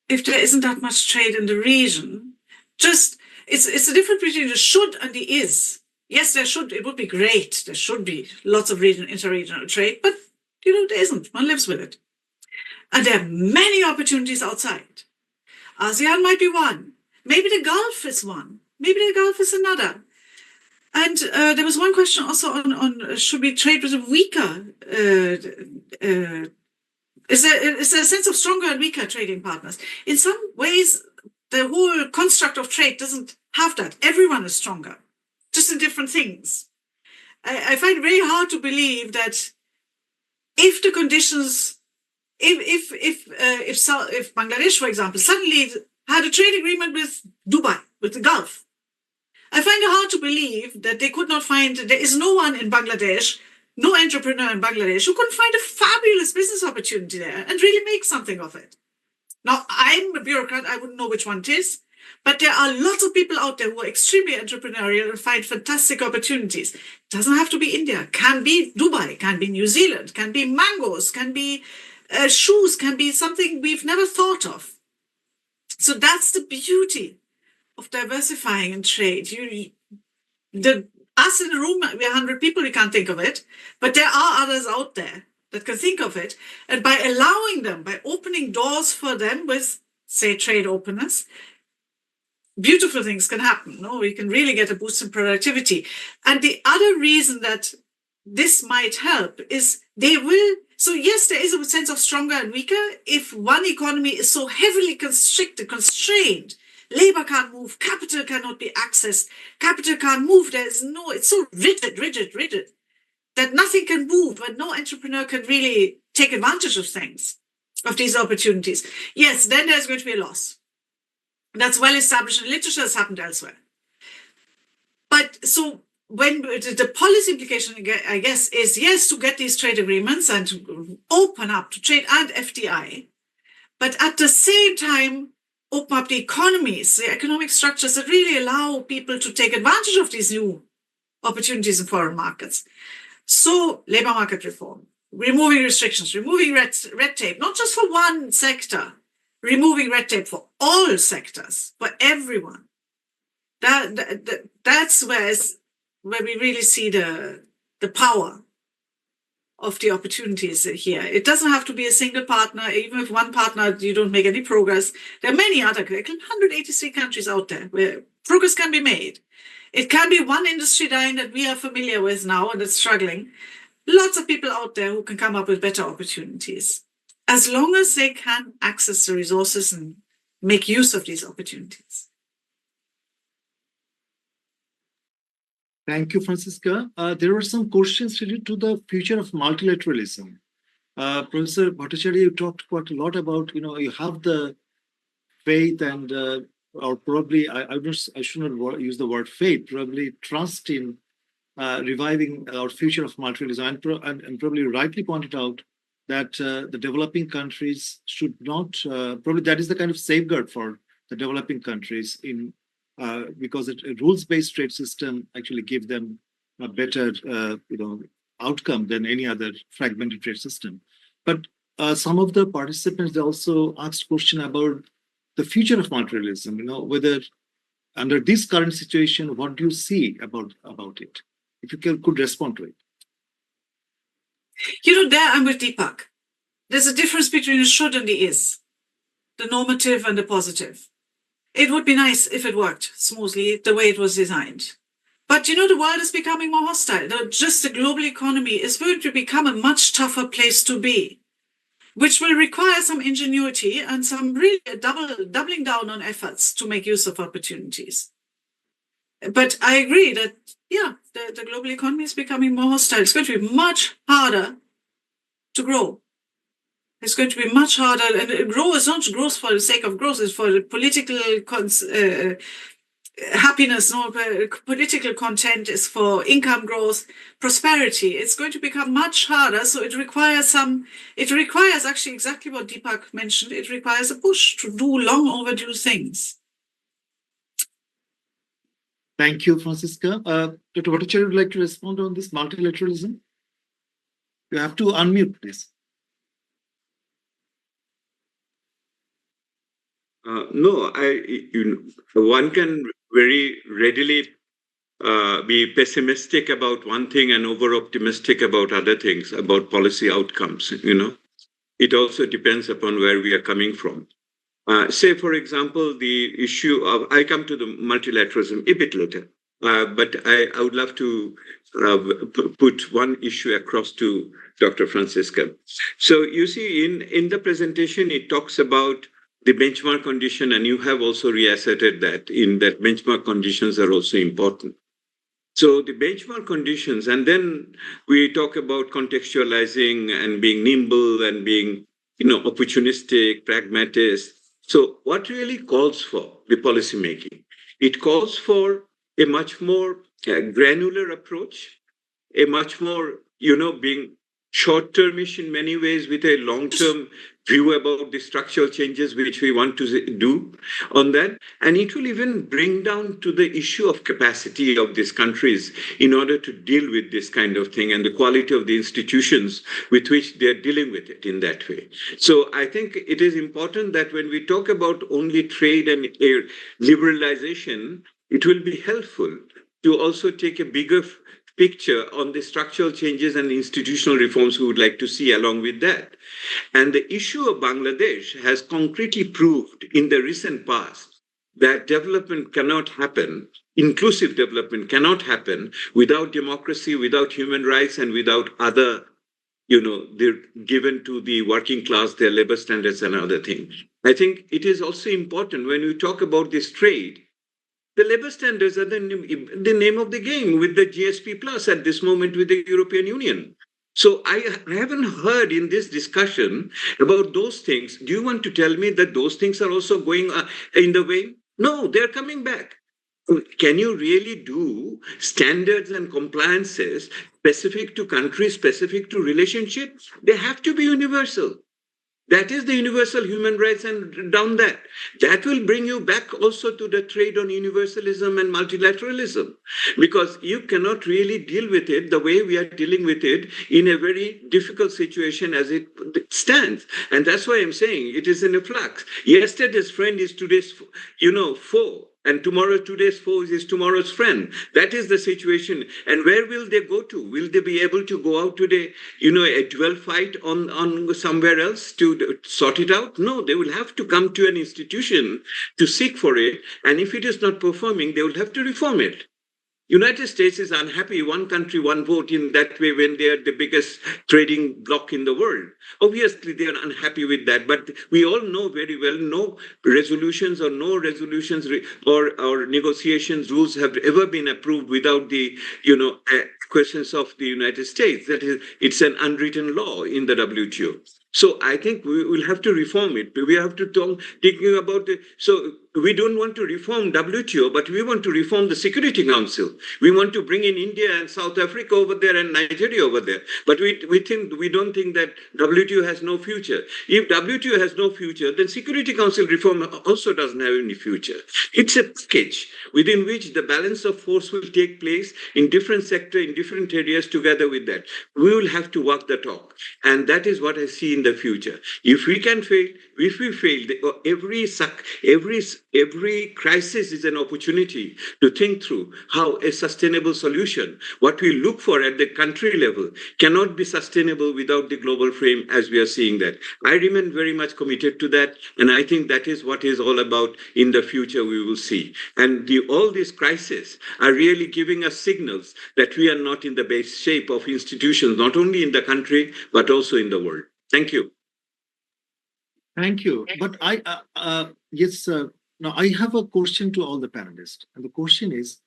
if there isn't that much trade in the region. Just it's the difference between the should and the is. Yes, there should. It would be great. There should be lots of interregional trade, but there isn't. One lives with it, and there are many opportunities outside. ASEAN might be one. Maybe the Gulf is one. Maybe the Gulf is another. And there was one question also on should we trade with a weaker? Is there a sense of stronger and weaker trading partners? In some ways, the whole construct of trade doesn't have that. Everyone is stronger, just in different things. I find it very hard to believe that if the conditions, if Bangladesh, for example, suddenly had a trade agreement with Dubai, with the Gulf, I find it hard to believe that they could not find, there is no one in Bangladesh, no entrepreneur in Bangladesh who couldn't find a fabulous business opportunity there and really make something of it. Now, I'm a bureaucrat, I wouldn't know which one it is, but there are lots of people out there who are extremely entrepreneurial and find fantastic opportunities. It doesn't have to be India, can be Dubai, can be New Zealand, can be mangoes, can be shoes, can be something we've never thought of. So that's the beauty of diversifying in trade. Us in the room, we're 100 people, we can't think of it, but there are others out there that can think of it. And by allowing them, by opening doors for them with, say, trade openness, beautiful things can happen. No, we can really get a boost in productivity. And the other reason that this might help is so yes, there is a sense of stronger and weaker. If one economy is so heavily constrained, labor can't move, capital cannot be accessed, capital can't move, it's so rigid, that nothing can move and no entrepreneur can really take advantage of things, of these opportunities. Yes, then there's going to be a loss. That's well established in literature, has happened elsewhere. But so when the policy implication, I guess, is yes, to get these trade agreements and to open up to trade and FDI, but at the same time, open up the economies, the economic structures that really allow people to take advantage of these new opportunities in foreign markets. So labor market reform, removing restrictions, removing red tape, not just for one sector, removing red tape for all sectors, for everyone. That's where we really see the power of the opportunities here. It doesn't have to be a single partner. Even if one partner, you don't make any progress. There are many other, 183 countries out there where progress can be made. It can be one industry line that we are familiar with now and it's struggling. Lots of people out there who can come up with better opportunities, as long as they can access the resources and make use of these opportunities. Thank you, Francisca. There were some questions related to the future of multilateralism. Professor Bhattacharya, you talked quite a lot about, you have the faith and, or probably, I should not use the word faith, probably trust in reviving our future of multilateralism, and probably rightly pointed out that the developing countries should not, probably that is the kind of safeguard for the developing countries because a rules-based trade system actually gives them a better, outcome than any other fragmented trade system. But some of the participants also asked question about the future of multilateralism. Whether under this current situation, what do you see about it? If you could respond to it. There I'm with Deepak. There's a difference between the should and the is, the normative and the positive. It would be nice if it worked smoothly the way it was designed. But the world is becoming more hostile. Just the global economy is going to become a much tougher place to be, which will require some ingenuity and some really doubling down on efforts to make use of opportunities. But I agree that, yeah, the global economy is becoming more hostile. It's going to be much harder to grow. It's going to be much harder. And grow is not growth for the sake of growth, it's for the political happiness, no, political content is for income growth, prosperity. It's going to become much harder. So it requires actually exactly what Deepak mentioned. It requires a push to do long overdue things. Thank you, Francisca. Dr. Bhattacharya would like to respond on this multilateralism. You have to unmute this. No, one can very readily be pessimistic about one thing and over-optimistic about other things, about policy outcomes, It also depends upon where we are coming from. Say, for example, the issue of, I come to the multilateralism a bit later, but I would love to put one issue across to Dr. Francisca. So you see, in the presentation, it talks about the benchmark condition, and you have also reasserted that in that benchmark conditions are also important. So the benchmark conditions, and then we talk about contextualizing and being nimble and being, opportunistic, pragmatist. So what really calls for the policy making? It calls for a much more granular approach, a much more, being short-termish in many ways with a long-term view about the structural changes which we want to do on that. And it will even bring down to the issue of capacity of these countries in order to deal with this kind of thing and the quality of the institutions with which they're dealing with it in that way. So I think it is important that when we talk about only trade and liberalization, it will be helpful to also take a bigger picture on the structural changes and institutional reforms we would like to see along with that. And the issue of Bangladesh has concretely proved in the recent past that development cannot happen, inclusive development cannot happen without democracy, without human rights, and without other, they're given to the working class, their labor standards and other things. I think it is also important when we talk about this trade, the labor standards are the name of the game with the GSP Plus at this moment with the European Union. So I haven't heard in this discussion about those things. Do you want to tell me that those things are also going in the way? No, they're coming back. Can you really do standards and compliances specific to countries, specific to relationships? They have to be universal. That is the universal human rights, and down that. That will bring you back also to the trade on universalism and multilateralism, because you cannot really deal with it the way we are dealing with it in a very difficult situation as it stands. And that's why I'm saying it is in a flux. Yesterday's friend is today's, foe. And today's foe is tomorrow's friend. That is the situation. And where will they go to? Will they be able to go out to a duel fight on somewhere else to sort it out? No, they will have to come to an institution to seek for it. And if it is not performing, they will have to reform it. United States is unhappy, one country, one vote in that way when they are the biggest trading bloc in the world. Obviously, they are unhappy with that, but we all know very well no resolutions or negotiations rules have ever been approved without the, questions of the United States. That is, it's an unwritten law in the WTO. So I think we will have to reform it. We have to talk thinking about it. So we don't want to reform WTO, but we want to reform the Security Council. We want to bring in India and South Africa over there and Nigeria over there. But we don't think that WTO has no future. If WTO has no future, then Security Council reform also doesn't have any future. It's a package within which the balance of force will take place in different sectors, in different areas together with that. We will have to walk the talk. And that is what I see in the future. If we fail, every crisis is an opportunity to think through how a sustainable solution, what we look for at the country level, cannot be sustainable without the global frame as we are seeing that. I remain very much committed to that, and I think that is what is all about in the future we will see. And all these crises are really giving us signals that we are not in the base shape of institutions, not only in the country, but also in the world. Thank you. Thank you. But now I have a question to all the panelists. And the question is,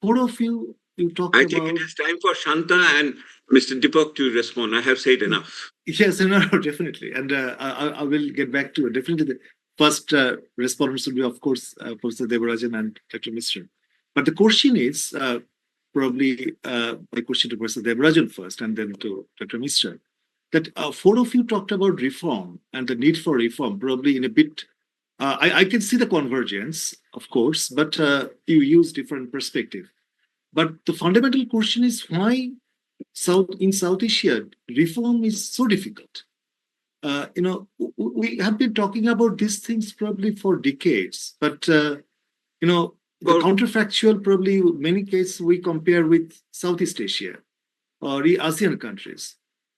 four of you talked I about... think it is time for Shanta and Mr. Deepak to respond. I have said enough. Yes, no, definitely. And I will get back to it. Definitely the first respondents will be, of course, Professor Devarajan and Dr. Mishra. But the question is, probably my question to Professor Devarajan first and then to Dr. Mishra, that four of you talked about reform and the need for reform, probably in a bit... I can see the convergence, of course, but you use different perspective. But the fundamental question is why in South Asia, reform is so difficult. We have been talking about these things probably for decades, but the counterfactual, probably in many cases we compare with Southeast Asia or the ASEAN countries.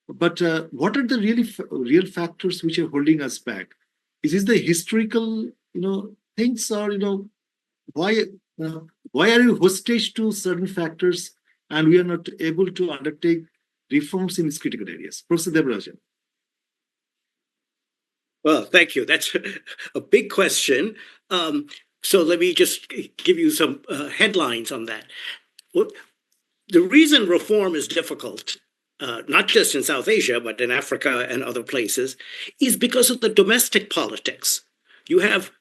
But what are the real factors which are holding us back? Is this the historical, things, or why are you hostage to certain factors and we are not able to undertake reforms in these critical areas? Professor Devarajan. Well, thank you. That's a big question. So let me just give you some headlines on that. Well, the reason reform is difficult, not just in South Asia, but in Africa and other places, is because of the domestic politics. You have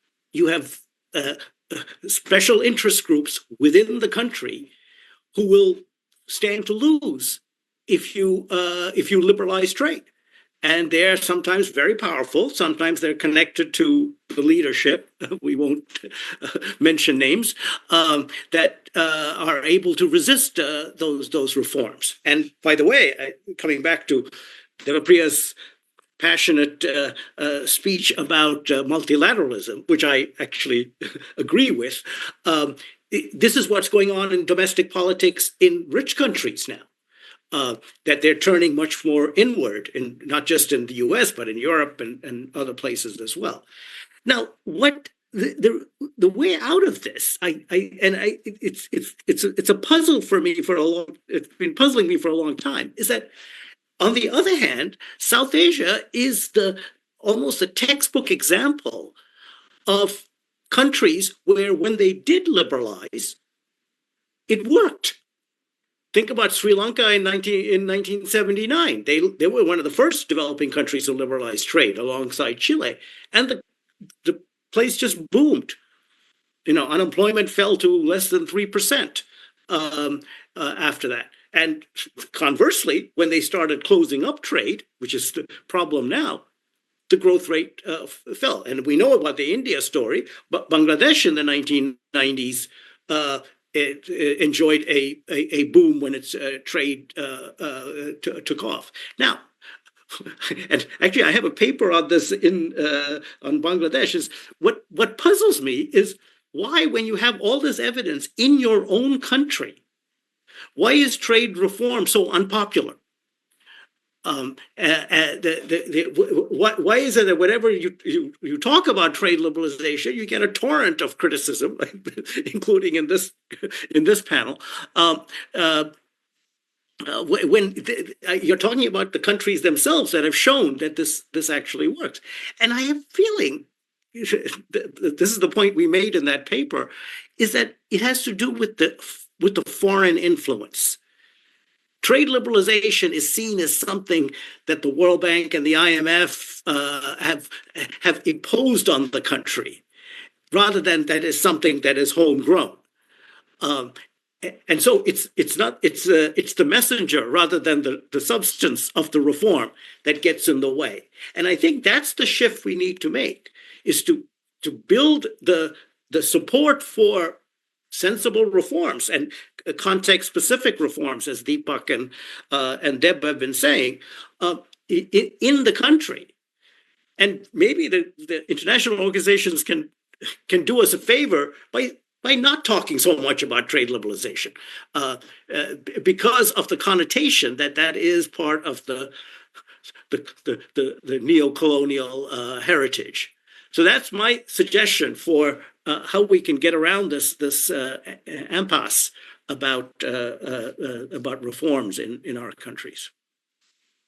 special interest groups within the country who will stand to lose if you liberalize trade. And they're sometimes very powerful. Sometimes they're connected to the leadership. We won't mention names that are able to resist those reforms. And by the way, coming back to Devapriya's passionate speech about multilateralism, which I actually agree with, this is what's going on in domestic politics in rich countries now. That they're turning much more inward, not just in the US, but in Europe and other places as well. Now, what the way out of this, it's a puzzle for me it's been puzzling me for a long time, is that on the other hand, South Asia is almost a textbook example of countries where when they did liberalize, it worked. Think about Sri Lanka in 1979. They were one of the first developing countries to liberalize trade alongside Chile. And the place just boomed. Unemployment fell to less than 3% after that. And conversely, when they started closing up trade, which is the problem now, the growth rate fell. And we know about the India story, but Bangladesh in the 1990s it enjoyed a boom when its trade took off. Now, and actually, I have a paper on this on Bangladesh. Is what puzzles me is why, when you have all this evidence in your own country, why is trade reform so unpopular? Why is it that whenever you talk about trade liberalization, you get a torrent of criticism, including in this panel, when you're talking about the countries themselves that have shown that this actually works? And I have a feeling, this is the point we made in that paper, is that it has to do with the foreign influence. Trade liberalization is seen as something that the World Bank and the IMF have imposed on the country, rather than that is something that is homegrown. And so it's the messenger rather than the substance of the reform that gets in the way. And I think that's the shift we need to make, is to build the support for sensible reforms and context-specific reforms, as Deepak and Deb have been saying, in the country. And maybe the international organizations can do us a favor by not talking so much about trade liberalization, because of the connotation that is part of the neo-colonial heritage. So that's my suggestion for how we can get around this impasse about reforms in our countries.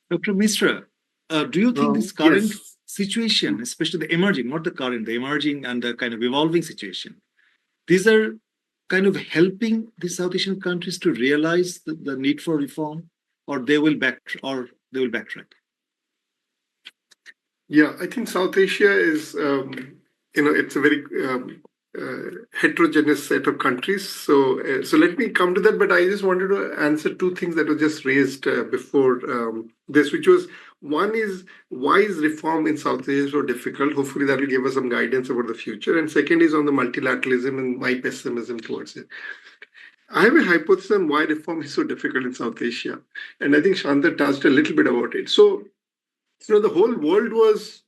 Dr. Mishra, do you think this current situation, especially the emerging, not the current, the emerging and the kind of evolving situation, these are kind of helping the South Asian countries to realize the need for reform, or they will backtrack? Yeah, I think South Asia is, it's a very heterogeneous set of countries. So let me come to that. But I just wanted to answer two things that were just raised before this, which was, one is, why is reform in South Asia so difficult? Hopefully that will give us some guidance about the future. And second is on the multilateralism and my pessimism towards it. I have a hypothesis on why reform is so difficult in South Asia. And I think Shanta touched a little bit about it. So, the whole world was,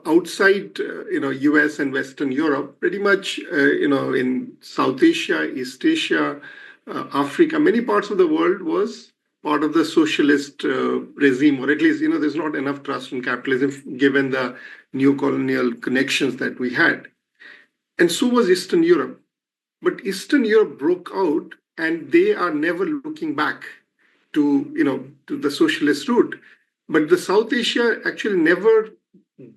outside, US and Western Europe, pretty much, in South Asia, East Asia, Africa, many parts of the world was part of the socialist regime, or at least, there's not enough trust in capitalism given the neo-colonial connections that we had. And so was Eastern Europe. But Eastern Europe broke out, and they are never looking back to the socialist route. But the South Asia actually never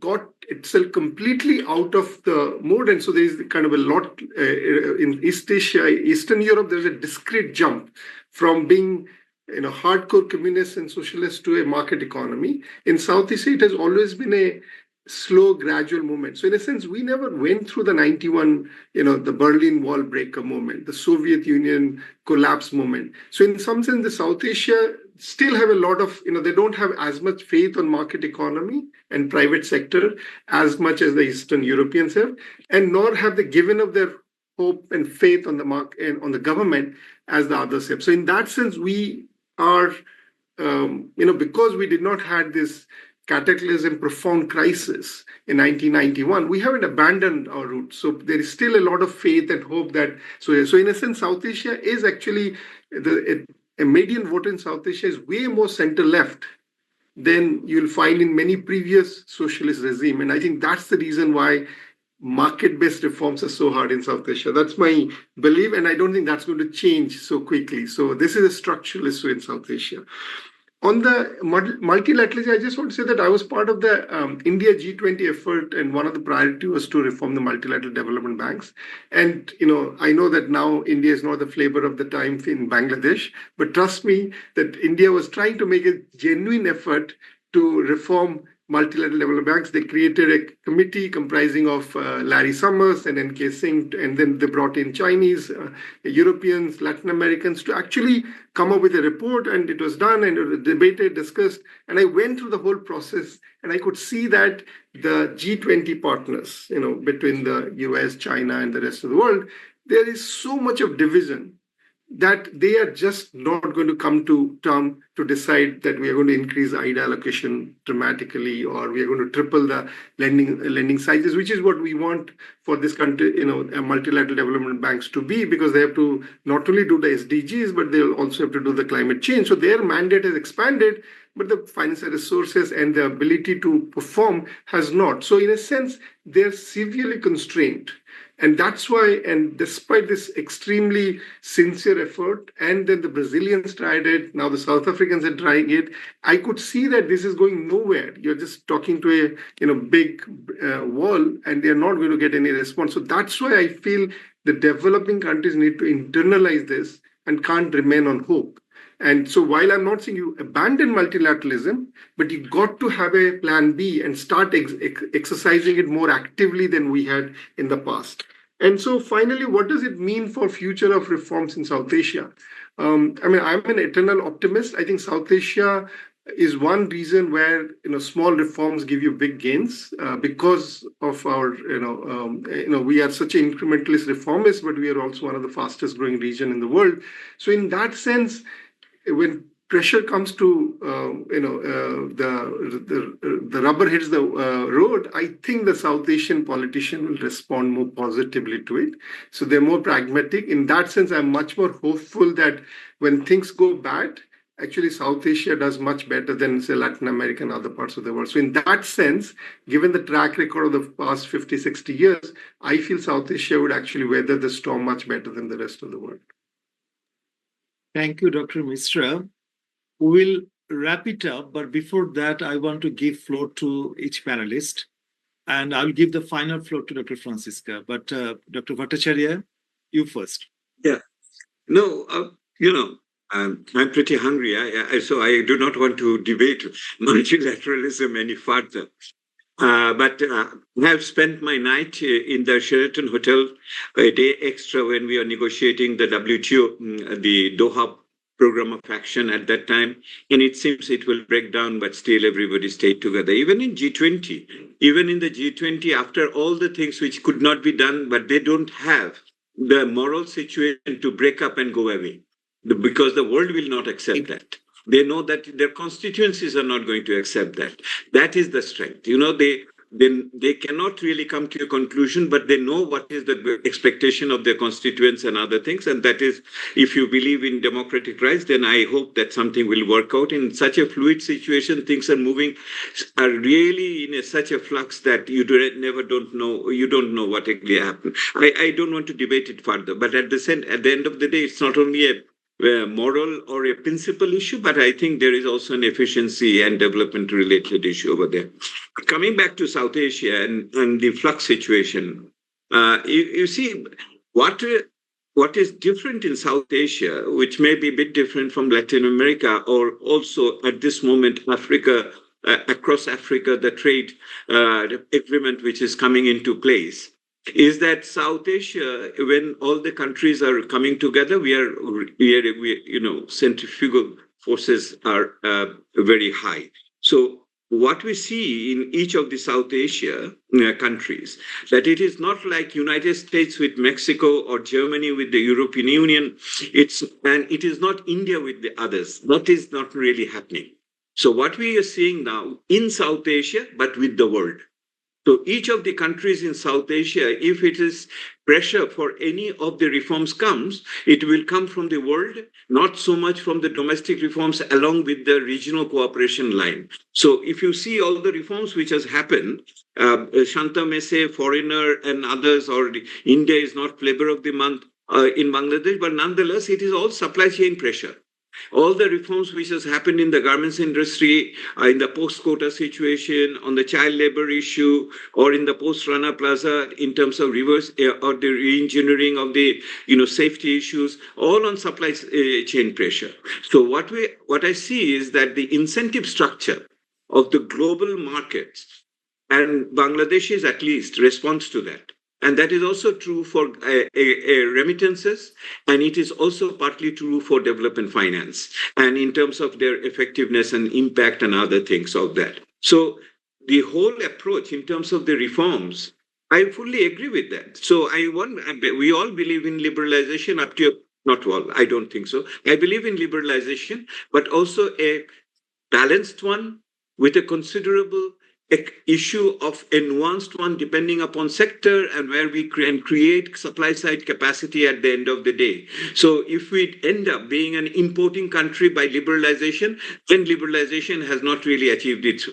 got itself completely out of the mode. And so there is kind of a lot in East Asia, Eastern Europe, there's a discrete jump from being hardcore communist and socialist to a market economy. In South Asia, it has always been a slow, gradual movement. So in a sense, we never went through the 91, the Berlin Wall breaker moment, the Soviet Union collapse moment. So in some sense, the South Asia still have a lot of, they don't have as much faith on market economy and private sector as much as the Eastern Europeans have, and nor have they given up their hope and faith on the market and on the government as the others have. So in that sense, we are, because we did not have this cataclysm, profound crisis in 1991, we haven't abandoned our roots. So there is still a lot of faith and hope that, so in a sense, South Asia is actually, a median voter in South Asia is way more center-left than you'll find in many previous socialist regime. And I think that's the reason why market-based reforms are so hard in South Asia. That's my belief, and I don't think that's going to change so quickly. So this is a structural issue in South Asia. On the multilateralism, I just want to say that I was part of the India G20 effort, and one of the priorities was to reform the multilateral development banks. And, I know that now India is not the flavor of the time in Bangladesh, but trust me that India was trying to make a genuine effort to reform multilateral development banks. They created a committee comprising of Larry Summers and N.K. Singh, and then they brought in Chinese, Europeans, Latin Americans to actually come up with a report, and it was done and it was debated, discussed. And I went through the whole process, and I could see that the G20 partners, between the US, China, and the rest of the world, there is so much of division that they are just not going to come to term to decide that we are going to increase IDA allocation dramatically, or we are going to triple the lending sizes, which is what we want for this country, multilateral development banks to be, because they have to not only do the SDGs, but they'll also have to do the climate change. So their mandate has expanded, but the financial resources and the ability to perform has not. So in a sense, they're severely constrained. And that's why, and despite this extremely sincere effort, and then the Brazilians tried it, now the South Africans are trying it, I could see that this is going nowhere. You're just talking to a big wall, and they're not going to get any response. So that's why I feel the developing countries need to internalize this and can't remain on hope. And so while I'm not saying you abandon multilateralism, but you got to have a plan B and start exercising it more actively than we had in the past. And so finally, what does it mean for future of reforms in South Asia? I'm an eternal optimist. I think South Asia is one reason where small reforms give you big gains because of our we are such an incrementalist reformist, but we are also one of the fastest growing region in the world. So in that sense, when pressure comes to the rubber hits the road, I think the South Asian politician will respond more positively to it. So they're more pragmatic. In that sense, I'm much more hopeful that when things go bad, actually South Asia does much better than, say, Latin America and other parts of the world. So in that sense, given the track record of the past 50, 60 years, I feel South Asia would actually weather the storm much better than the rest of the world. Thank you, Dr. Misra. We'll wrap it up, but before that, I want to give floor to each panelist. And I'll give the final floor to Dr. Francisca. But Dr. Bhattacharya, you first. Yeah. No, I'm pretty hungry. So I do not want to debate multilateralism any further. But I have spent my night in the Sheraton Hotel a day extra when we are negotiating the WTO, the Doha program of action at that time. And it seems it will break down, but still everybody stayed together. Even in G20, even in the G20, after all the things which could not be done, but they don't have the moral situation to break up and go away, because the world will not accept that. They know that their constituencies are not going to accept that. That is the strength. They cannot really come to a conclusion, but they know what is the expectation of their constituents and other things. And that is, if you believe in democratic rights, then I hope that something will work out. In such a fluid situation, things are really in such a flux that you don't know what actually happened. I don't want to debate it further, but at the end of the day, it's not only a moral or a principal issue, but I think there is also an efficiency and development related issue over there. Coming back to South Asia and the flux situation, you see what is different in South Asia, which may be a bit different from Latin America, or also at this moment Africa, across Africa, the trade agreement which is coming into place, is that South Asia, when all the countries are coming together, we centrifugal forces are very high. So what we see in each of the South Asia countries, that it is not like United States with Mexico or Germany with the European Union, and it is not India with the others. That is not really happening. So what we are seeing now in South Asia, but with the world. So each of the countries in South Asia, if it is pressure for any of the reforms comes, it will come from the world, not so much from the domestic reforms along with the regional cooperation line. So if you see all the reforms which has happened, Shanta may say foreigner and others, or India is not flavor of the month in Bangladesh, but nonetheless, it is all supply chain pressure. All the reforms which has happened in the garments industry, in the post-quota situation, on the child labor issue, or in the post-Rana Plaza in terms of reverse or the re-engineering of the safety issues, all on supply chain pressure. So what I see is that the incentive structure of the global markets, and Bangladesh is at least responds to that. And that is also true for remittances, and it is also partly true for development finance, and in terms of their effectiveness and impact and other things of that. So the whole approach in terms of the reforms, I fully agree with that. So we all believe in liberalization up to not all, I don't think so. I believe in liberalization, but also a balanced one with a considerable issue of a nuanced one depending upon sector and where we can create supply side capacity at the end of the day. So if we end up being an importing country by liberalization, then liberalization has not really achieved its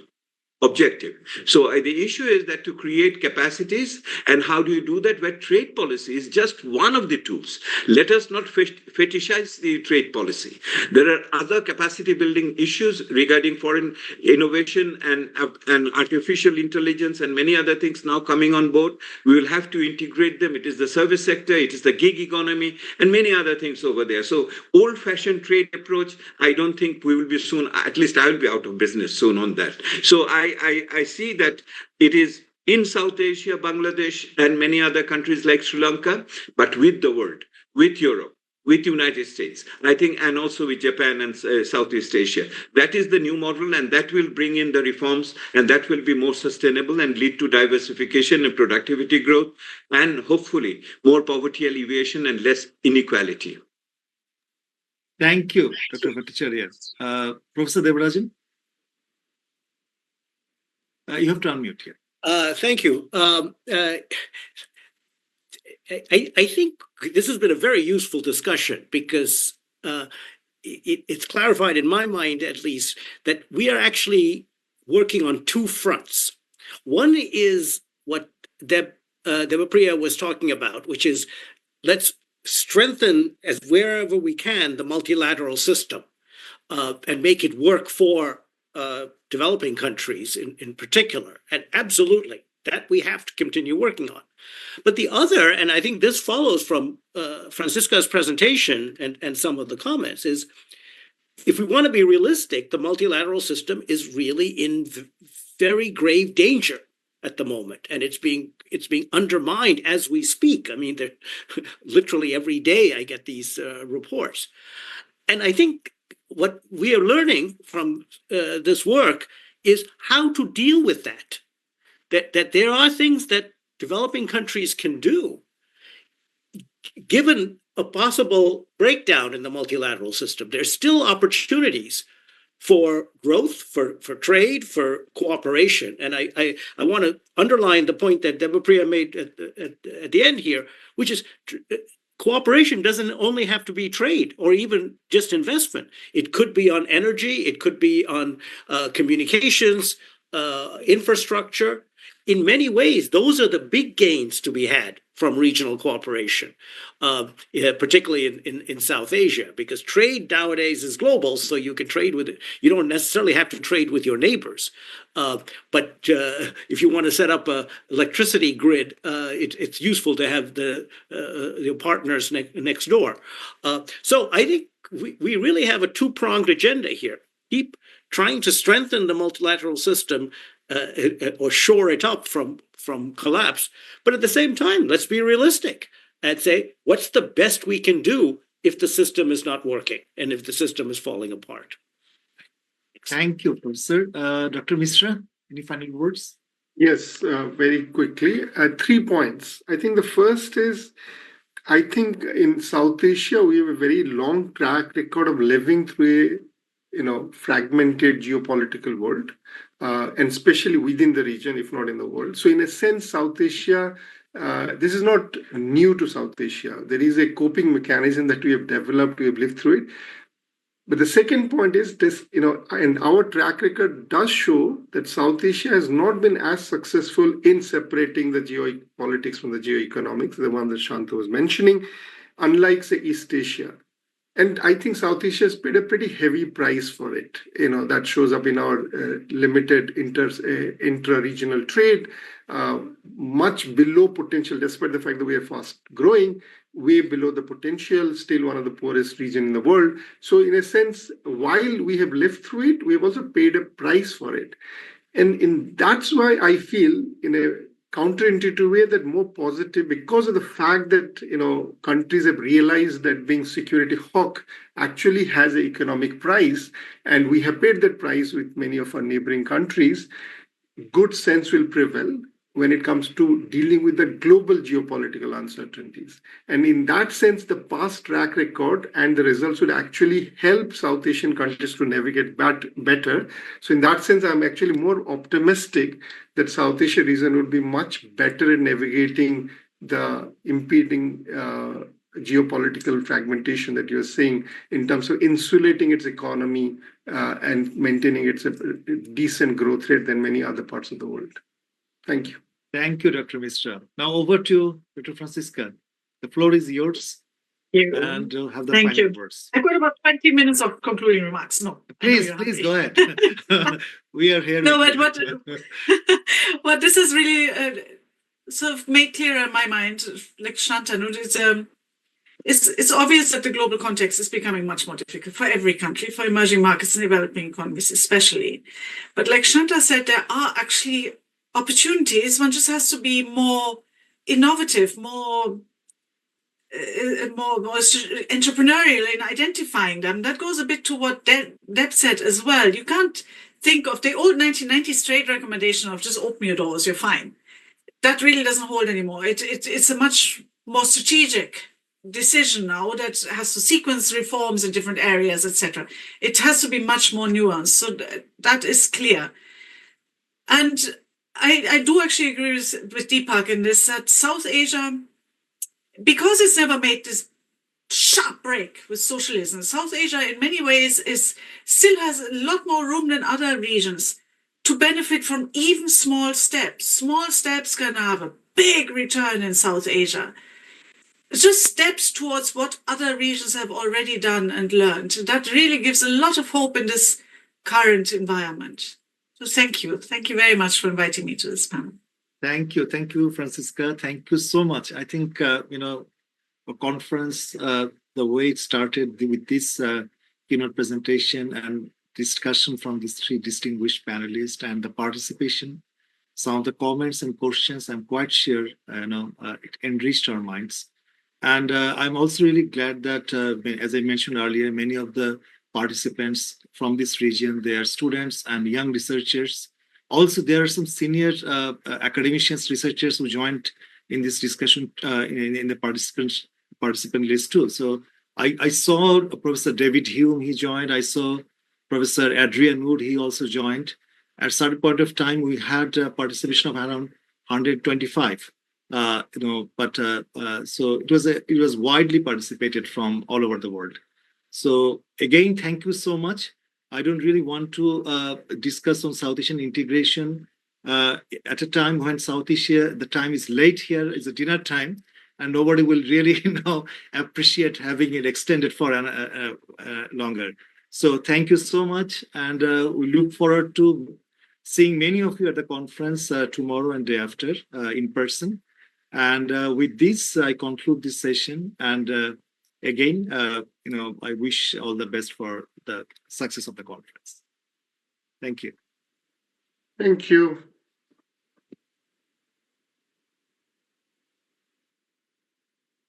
objective. So the issue is that to create capacities, and how do you do that? Where trade policy is just one of the tools. Let us not fetishize the trade policy. There are other capacity building issues regarding foreign innovation and artificial intelligence and many other things now coming on board. We will have to integrate them. It is the service sector, it is the gig economy, and many other things over there. So old-fashioned trade approach, I don't think we will be soon, at least I will be out of business soon on that. So I see that it is in South Asia, Bangladesh, and many other countries like Sri Lanka, but with the world, with Europe, with United States, I think, and also with Japan and Southeast Asia. That is the new model, and that will bring in the reforms, and that will be more sustainable and lead to diversification and productivity growth, and hopefully more poverty alleviation and less inequality. Thank you, Dr. Bhattacharya. Professor Devarajan? You have to unmute here. Thank you. I think this has been a very useful discussion because it's clarified in my mind, at least, that we are actually working on two fronts. One is what Devapriya was talking about, which is let's strengthen as wherever we can the multilateral system and make it work for developing countries in particular. And absolutely, That we have to continue working on. But the other, and I think this follows from Francisca's presentation and some of the comments, is if we want to be realistic, the multilateral system is really in very grave danger at the moment, and it's being undermined as we speak. I mean, literally every day I get these reports, and I think what we are learning from this work is how to deal with that. That there are things that developing countries can do, given a possible breakdown in the multilateral system. There's still opportunities for growth, for trade, for cooperation. And I want to underline the point that Debapriya made at the end here, which is cooperation doesn't only have to be trade or even just investment. It could be on energy, it could be on communications, infrastructure. In many ways, those are the big gains to be had from regional cooperation, particularly in South Asia, because trade nowadays is global, so you can trade with it. You don't necessarily have to trade with your neighbors. But if you want to set up an electricity grid, it's useful to have your partners next door. So I think we really have a two-pronged agenda here. Keep trying to strengthen the multilateral system or shore it up from collapse. But at the same time, let's be realistic and say, what's the best we can do if the system is not working and if the system is falling apart? Thank you, Professor. Dr. Mishra, any final words? Yes, very quickly. 3 points. I think the first is, I think in South Asia, we have a very long track record of living through a fragmented geopolitical world, and especially within the region, if not in the world. So in a sense, South Asia, this is not new to South Asia. There is a coping mechanism that we have developed, we have lived through it. But the second point is this, and our track record does show that South Asia has not been as successful in separating the geopolitics from the geoeconomics, the one that Shanta was mentioning, unlike, say, East Asia. And I think South Asia has paid a pretty heavy price for it. That shows up in our limited intra-regional trade, much below potential, despite the fact that we are fast growing, way below the potential, still one of the poorest regions in the world. So in a sense, while we have lived through it, we have also paid a price for it. And that's why I feel, in a counterintuitive way, that more positive, because of the fact that countries have realized that being security hawk actually has an economic price, and we have paid that price with many of our neighboring countries. Good sense will prevail when it comes to dealing with the global geopolitical uncertainties. And in that sense, the past track record and the results would actually help South Asian countries to navigate better. So in that sense, I'm actually more optimistic that South Asia region would be much better at navigating the impeding geopolitical fragmentation that you're seeing in terms of insulating its economy and maintaining its decent growth rate than many other parts of the world. Thank you. Thank you, Dr. Mishra. Now over to Dr. Francisca. The floor is yours. And have the final words. I've got about 20 minutes of concluding remarks. No, please go ahead. We are here. No, but what this has really sort of made clear in my mind, like Shanta, it's obvious that the global context is becoming much more difficult for every country, for emerging markets and developing economies especially. But like Shanta said, there are actually opportunities. One just has to be more innovative, more entrepreneurial in identifying them. That goes a bit to what Deb said as well. You can't think of the old 1990s trade recommendation of just open your doors, you're fine. That really doesn't hold anymore. It's a much more strategic decision now that has to sequence reforms in different areas, etc. It has to be much more nuanced. So that is clear. And I do actually agree with Deepak in this, that South Asia, because it's never made this sharp break with socialism, South Asia in many ways still has a lot more room than other regions to benefit from even small steps. Small steps can have a big return in South Asia. It's just steps towards what other regions have already done and learned. That really gives a lot of hope in this current environment. So thank you. Thank you very much for inviting me to this panel. Thank you, Francisca. Thank you so much. I think a conference, the way it started with this keynote presentation and discussion from these three distinguished panelists and the participation, some of the comments and questions, I'm quite sure it enriched our minds. And I'm also really glad that, as I mentioned earlier, many of the participants from this region, they are students and young researchers. Also, there are some senior academicians, researchers who joined in this discussion in the participant list too. So I saw Professor David Hume, he joined. I saw Professor Adrian Wood, he also joined. At a certain point of time, we had participation of around 125. So it was widely participated from all over the world. So again, thank you so much. I don't really want to discuss on South Asian integration at a time when South Asia, the time is late here, it's a dinner time, and nobody will really appreciate having it extended for longer. So thank you so much, and we look forward to seeing many of you at the conference tomorrow and day after in person. And with this, I conclude this session. And again, I wish all the best for the success of the conference. Thank you. Thank you.